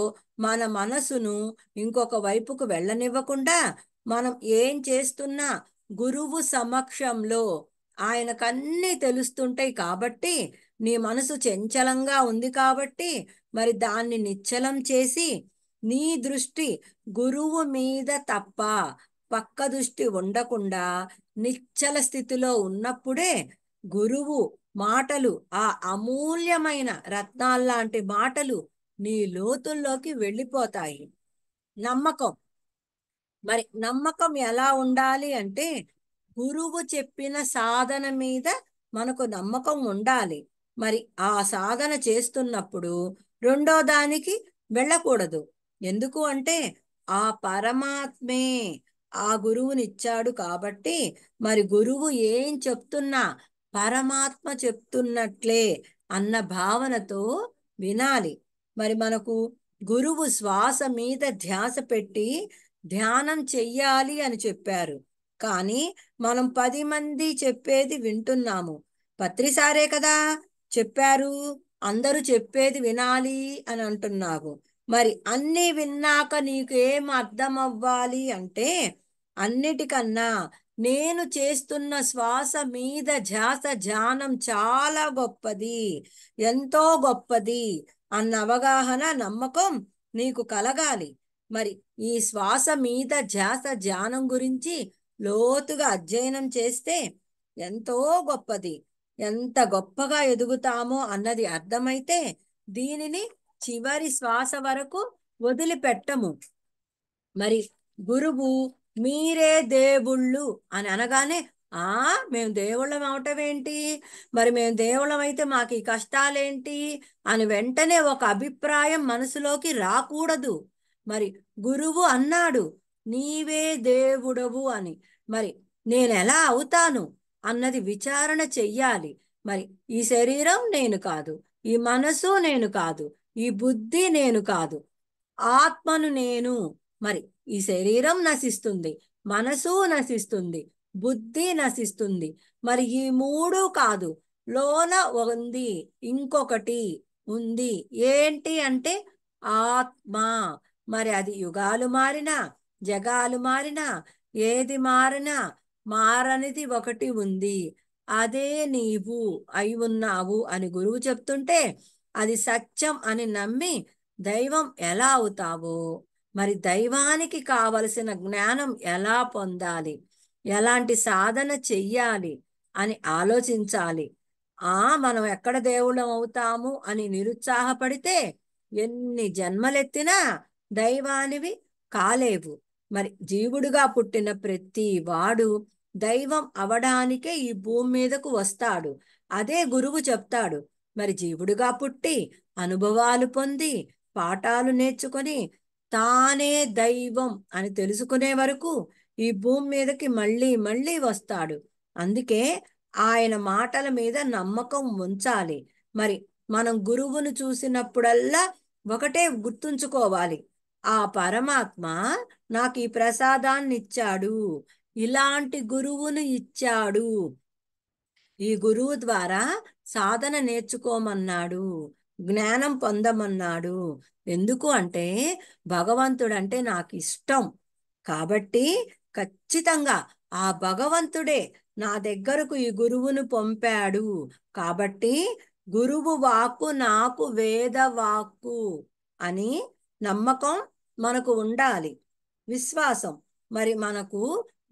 మన మనసును ఇంకొక వైపుకు వెళ్ళనివ్వకుండా మనం ఏం చేస్తున్నా గురువు సమక్షంలో ఆయనకన్నీ తెలుస్తుంటాయి కాబట్టి, నీ మనసు చంచలంగా ఉంది కాబట్టి మరి దాన్ని నిశ్చలం చేసి నీ దృష్టి గురువు మీద తప్ప పక్క దృష్టి ఉండకుండా నిశ్చల స్థితిలో ఉన్నప్పుడే గురువు మాటలు, ఆ అమూల్యమైన రత్నాల్లాంటి మాటలు నీ లోతుల్లోకి వెళ్ళిపోతాయి. నమ్మకం, మరి నమ్మకం ఎలా ఉండాలి అంటే, గురువు చెప్పిన సాధన మీద మనకు నమ్మకం ఉండాలి. మరి ఆ సాధన చేస్తున్నప్పుడు రెండో దానికి వెళ్ళకూడదు. ఎందుకు అంటే, ఆ పరమాత్మే ఆ గురువునిచ్చాడు కాబట్టి మరి గురువు ఏం చెప్తున్నా పరమాత్మ చెప్తున్నట్లే అన్న భావనతో వినాలి. మరి మనకు గురువు శ్వాస మీద ధ్యాస పెట్టి ధ్యానం చెయ్యాలి అని చెప్పారు, కానీ మనం 10 మంది చెప్పేది వింటున్నాము. పత్రిసారే కదా చెప్పారు, అందరూ చెప్పేది వినాలి అని అంటున్నావు. మరి అన్నీ విన్నాక నీకు ఏం అర్థం అవ్వాలి అంటే, అన్నిటికన్నా నేను చేస్తున్న శ్వాస మీద ధ్యాస ధ్యానం చాలా గొప్పది, ఎంతో గొప్పది అన్న అవగాహన, నమ్మకం నీకు కలగాలి. మరి ఈ శ్వాస మీద ధ్యాస ధ్యానం గురించి లోతుగా అధ్యయనం చేస్తే ఎంతో గొప్పది, ఎంత గొప్పగా ఎదుగుతామో అన్నది అర్థమైతే దీనిని చివరి శ్వాస వరకు వదిలిపెట్టము. మరి గురువు మీరే దేవుళ్ళు అని అనగానే, మేము దేవుళ్ళం అవటం ఏంటి, మరి మేము దేవుళ్ళం అయితే మాకు ఈ కష్టాలేంటి అని వెంటనే ఒక అభిప్రాయం మనసులోకి రాకూడదు. మరి గురువు అన్నాడు నీవే దేవుడవు అని, మరి నేను ఎలా అవుతాను అన్నది విచారణ చెయ్యాలి. మరి ఈ శరీరం నేను కాదు, ఈ మనసు నేను కాదు, ఈ బుద్ధి నేను కాదు, ఆత్మను నేను. మరి ఈ శరీరం నశిస్తుంది, మనసు నశిస్తుంది, బుద్ధి నశిస్తుంది. మరి ఈ మూడు కాదు, లోన ఉంది, ఇంకొకటి ఉంది. ఏంటి అంటే ఆత్మ. మరి అది యుగాలు మారినా, జగాలు మారినా, ఏది మారినా మారనిది ఒకటి ఉంది. అదే నీవు అయి ఉన్నావు అని గురువు చెప్తుంటే అది సత్యం అని నమ్మి దైవం ఎలా అవుతావో, మరి దైవానికి కావలసిన జ్ఞానం ఎలా పొందాలి, ఎలాంటి సాధన చెయ్యాలి అని ఆలోచించాలి. మనం ఎక్కడ దేవుళ్ళం అవుతాము అని నిరుత్సాహపడితే ఎన్ని జన్మలెత్తినా దైవానివి కాలేవు. మరి జీవుడుగా పుట్టిన ప్రతి వాడు దైవం అవడానికే ఈ భూమి మీదకు వస్తాడు. అదే గురువు చెప్తాడు. మరి జీవుడుగా పుట్టి అనుభవాలు పొంది పాఠాలు నేర్చుకొని తానే దైవం అని తెలుసుకునే వరకు ఈ భూమి మీదకి మళ్ళీ మళ్ళీ వస్తాడు. అందుకే ఆయన మాటల మీద నమ్మకం ఉంచాలి. మరి మనం గురువును చూసినప్పుడల్లా ఒకటే గుర్తుంచుకోవాలి, ఆ పరమాత్మ నాకు ఈ ప్రసాదాన్ని ఇచ్చాడు, ఇలాంటి గురువును ఇచ్చాడు, ఈ గురువు ద్వారా సాధన నేర్చుకోమన్నాడు, జ్ఞానం పొందమన్నాడు. ఎందుకు అంటే భగవంతుడంటే నాకు ఇష్టం కాబట్టి ఖచ్చితంగా ఆ భగవంతుడే నా దగ్గరకు ఈ గురువును పంపాడు. కాబట్టి గురువు వాక్కు నాకు వేద వాక్కు అని నమ్మకం మనకు ఉండాలి, విశ్వాసం. మరి మనకు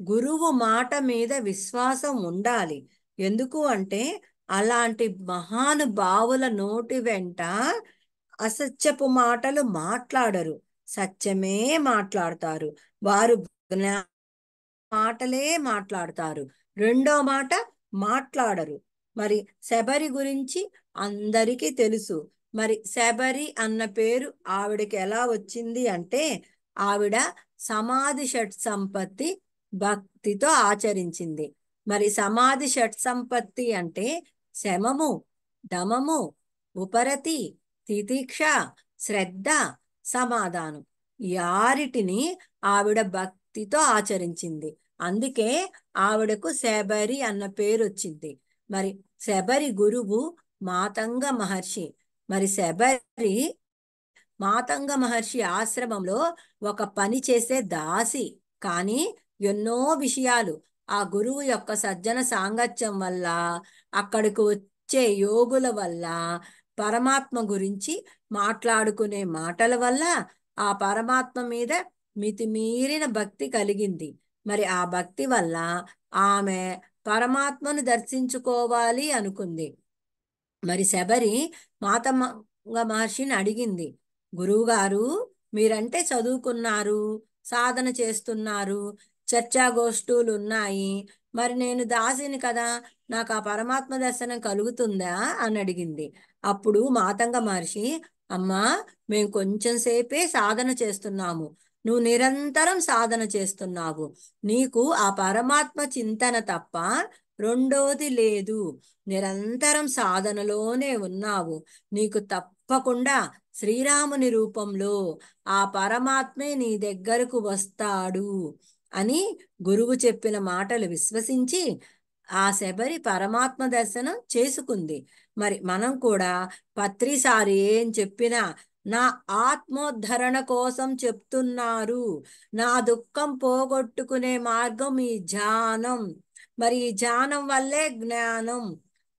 గురువు మాట మీద విశ్వాసం ఉండాలి. ఎందుకు అంటే అలాంటి మహానుభావుల నోటి వెంట అసత్యపు మాటలు మాట్లాడరు, సత్యమే మాట్లాడతారు. వారు మాటలే మాట్లాడతారు, రెండో మాట మాట్లాడరు. మరి శబరి గురించి అందరికీ తెలుసు. మరి శబరి అన్న పేరు ఆవిడకి ఎలా వచ్చింది అంటే ఆవిడ సమాధి షట్ సంపత్తి భక్తితో ఆచరించింది. మరి సమాధి షట్ సంపత్తి అంటే శమము, దమము, ఉపరతి, తితిక్ష, శ్రద్ధ, సమాధానం. ఈ ఆరిటిని ఆవిడ భక్తితో ఆచరించింది. అందుకే ఆవిడకు శబరి అన్న పేరు వచ్చింది. మరి శబరి గురువు మాతంగ మహర్షి. మరి శబరి మాతంగ మహర్షి ఆశ్రమంలో ఒక పని చేసే దాసి. కానీ ఎన్నో విషయాలు ఆ గురువు యొక్క సజ్జన సాంగత్యం వల్ల, అక్కడికి వచ్చే యోగుల వల్ల, పరమాత్మ గురించి మాట్లాడుకునే మాటల వల్ల ఆ పరమాత్మ మీద మితిమీరిన భక్తి కలిగింది. మరి ఆ భక్తి వల్ల ఆమె పరమాత్మను దర్శించుకోవాలి అనుకుంది. మరి శబరి మాతమ్మ మహర్షిని అడిగింది, గురువుగారు మీరంటే చదువుకున్నారు, సాధన చేస్తున్నారు, చర్చాగోష్ఠులు ఉన్నాయి, మరి నేను దాసిని కదా, నాకు ఆ పరమాత్మ దర్శనం కలుగుతుందా అని అడిగింది. అప్పుడు మాతంగ మహర్షి, అమ్మా మేము కొంచెం సేపే సాధన చేస్తున్నాము, నువ్వు నిరంతరం సాధన చేస్తున్నావు, నీకు ఆ పరమాత్మ చింతన తప్ప రెండోది లేదు, నిరంతరం సాధనలోనే ఉన్నావు, నీకు తప్పకుండా శ్రీరాముని రూపంలో ఆ పరమాత్మే నీ దగ్గరకు వస్తాడు అని గురువు చెప్పిన మాటలు విశ్వసించి ఆ శబరి పరమాత్మ దర్శనం చేసుకుంది. మరి మనం కూడా పత్రిసారి ఏం చెప్పినా నా ఆత్మోద్ధరణ కోసం చెప్తున్నారు, నా దుఃఖం పోగొట్టుకునే మార్గం ఈ ధ్యానం, మరి ఈ ధ్యానం వల్లే జ్ఞానం,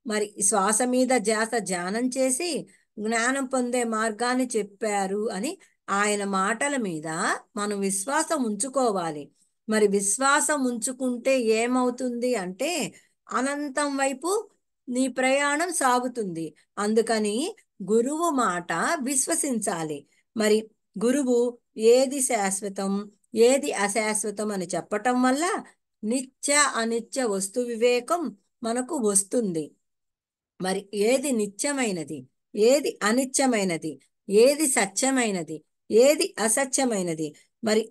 మరి శ్వాస మీద ధ్యాస ధ్యానం చేసి జ్ఞానం పొందే మార్గాన్ని చెప్పారు అని ఆయన మాటల మీద మనం విశ్వాసం ఉంచుకోవాలి. మరి విశ్వాసం ఉంచుకుంటే ఏమవుతుంది అంటే అనంతం వైపు నీ ప్రయాణం సాగుతుంది. అందుకని గురువు మాట విశ్వసించాలి. మరి గురువు ఏది శాశ్వతం, ఏది అశాశ్వతం అని చెప్పటం వల్ల నిత్య అనిత్య వస్తు వివేకం మనకు వస్తుంది. మరి ఏది నిత్యమైనది, ఏది అనిత్యమైనది, ఏది సత్యమైనది, ఏది అసత్యమైనది, మరి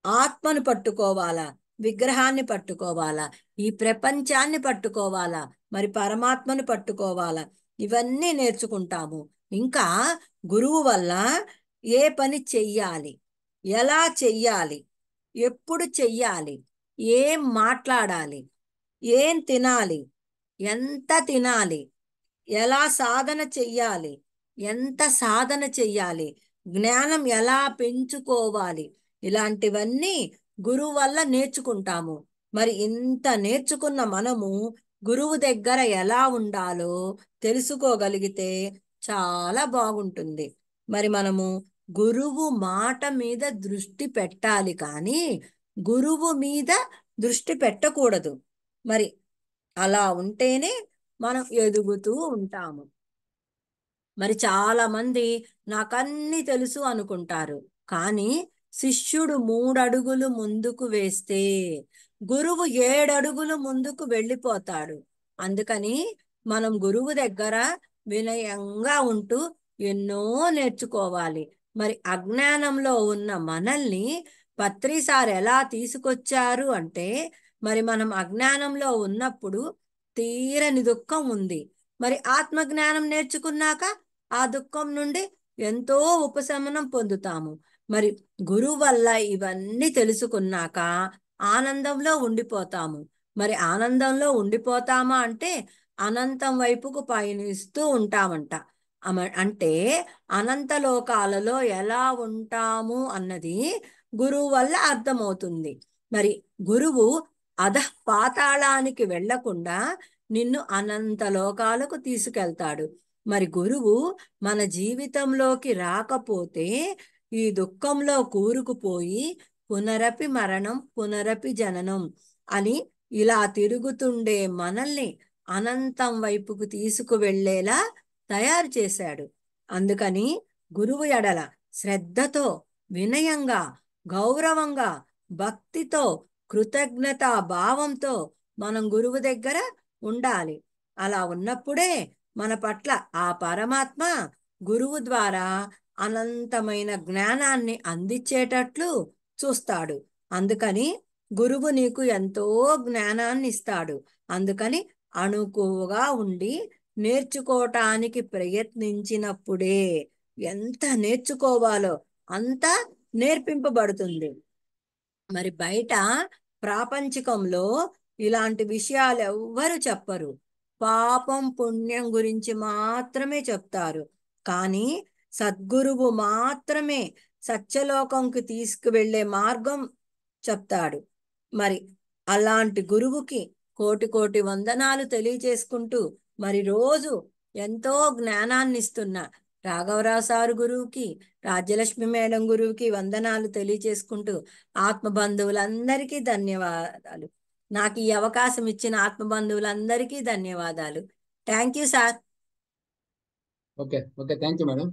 ఆత్మను పట్టుకోవాలా, విగ్రహాన్ని పట్టుకోవాలా, ఈ ప్రపంచాన్ని పట్టుకోవాలా, మరి పరమాత్మను పట్టుకోవాలా, ఇవన్నీ నేర్చుకుంటాము. ఇంకా గురువు వల్ల ఏ పని చెయ్యాలి, ఎలా చెయ్యాలి, ఎప్పుడు చెయ్యాలి, ఏం మాట్లాడాలి, ఏం తినాలి, ఎంత తినాలి, ఎలా సాధన చెయ్యాలి, ఎంత సాధన చెయ్యాలి, జ్ఞానం ఎలా పెంచుకోవాలి, ఇలాంటివన్నీ గురువు వల్ల నేర్చుకుంటాము. మరి ఇంత నేర్చుకున్న మనము గురువు దగ్గర ఎలా ఉండాలో తెలుసుకోగలిగితే చాలా బాగుంటుంది. మరి మనము గురువు మాట మీద దృష్టి పెట్టాలి కానీ గురువు మీద దృష్టి పెట్టకూడదు. మరి అలా ఉంటేనే మనం ఎదుగుతూ ఉంటాము. మరి చాలా మంది నాకన్నీ తెలుసు అనుకుంటారు. కానీ శిష్యుడు 3 అడుగులు ముందుకు వేస్తే గురువు 7 అడుగులు ముందుకు వెళ్ళిపోతాడు. అందుకని మనం గురువు దగ్గర వినయంగా ఉంటూ ఎన్నో నేర్చుకోవాలి. మరి అజ్ఞానంలో ఉన్న మనల్ని పత్రిసార్ ఎలా తీసుకొచ్చారు అంటే, మరి మనం అజ్ఞానంలో ఉన్నప్పుడు తీరని దుఃఖం ఉంది. మరి ఆత్మజ్ఞానం నేర్చుకున్నాక ఆ దుఃఖం నుండి ఎంతో ఉపశమనం పొందుతాము. మరి గురువు వల్ల ఇవన్నీ తెలుసుకున్నాక ఆనందంలో ఉండిపోతాము. మరి ఆనందంలో ఉండిపోతామా అంటే అనంతం వైపుకు పయనిస్తూ ఉంటామంట. అంటే అనంత లోకాలలో ఎలా ఉంటాము అన్నది గురువు వల్ల అర్థమవుతుంది. మరి గురువు అధః పాతాళానికి వెళ్లకుండా నిన్ను అనంత లోకాలకు తీసుకెళ్తాడు. మరి గురువు మన జీవితంలోకి రాకపోతే ఈ దుఃఖంలో కూరుకుపోయి పునరపి మరణం పునరపి జననం అని ఇలా తిరుగుతుండే మనల్ని అనంతం వైపుకు తీసుకువెళ్ళేలా తయారు చేశాడు. అందుకని గురువు ఎడల శ్రద్ధతో, వినయంగా, గౌరవంగా, భక్తితో, కృతజ్ఞతా భావంతో మనం గురువు దగ్గర ఉండాలి. అలా ఉన్నప్పుడే మన పట్ల ఆ పరమాత్మ గురువు ద్వారా అనంతమైన జ్ఞానాన్ని అందించేటట్లు చూస్తాడు. అందుకని గురువు నీకు ఎంతో జ్ఞానాన్ని ఇస్తాడు. అందుకని అణుకువగా ఉండి నేర్చుకోవటానికి ప్రయత్నించినప్పుడే ఎంత నేర్చుకోవాలో అంత నేర్పింపబడుతుంది. మరి బయట ప్రాపంచికంలో ఇలాంటి విషయాలు ఎవ్వరు చెప్పరు. పాపం పుణ్యం గురించి మాత్రమే చెప్తారు. కానీ సద్గురువు మాత్రమే సత్యలోకంకి తీసుకువెళ్ళే మార్గం చెప్తాడు. మరి అలాంటి గురువుకి కోటి కోటి వందనాలు తెలియచేసుకుంటూ మరి రోజు ఎంతో జ్ఞానాన్ని ఇస్తున్న రాఘవరావు సారు గురువుకి, రాజ్యలక్ష్మి మేడం గురువుకి వందనాలు తెలియచేసుకుంటూ ఆత్మబంధువులందరికీ ధన్యవాదాలు. నాకు ఈ అవకాశం ఇచ్చిన ఆత్మబంధువులందరికీ ధన్యవాదాలు. Thank you sir. Okay okay, thank you madam.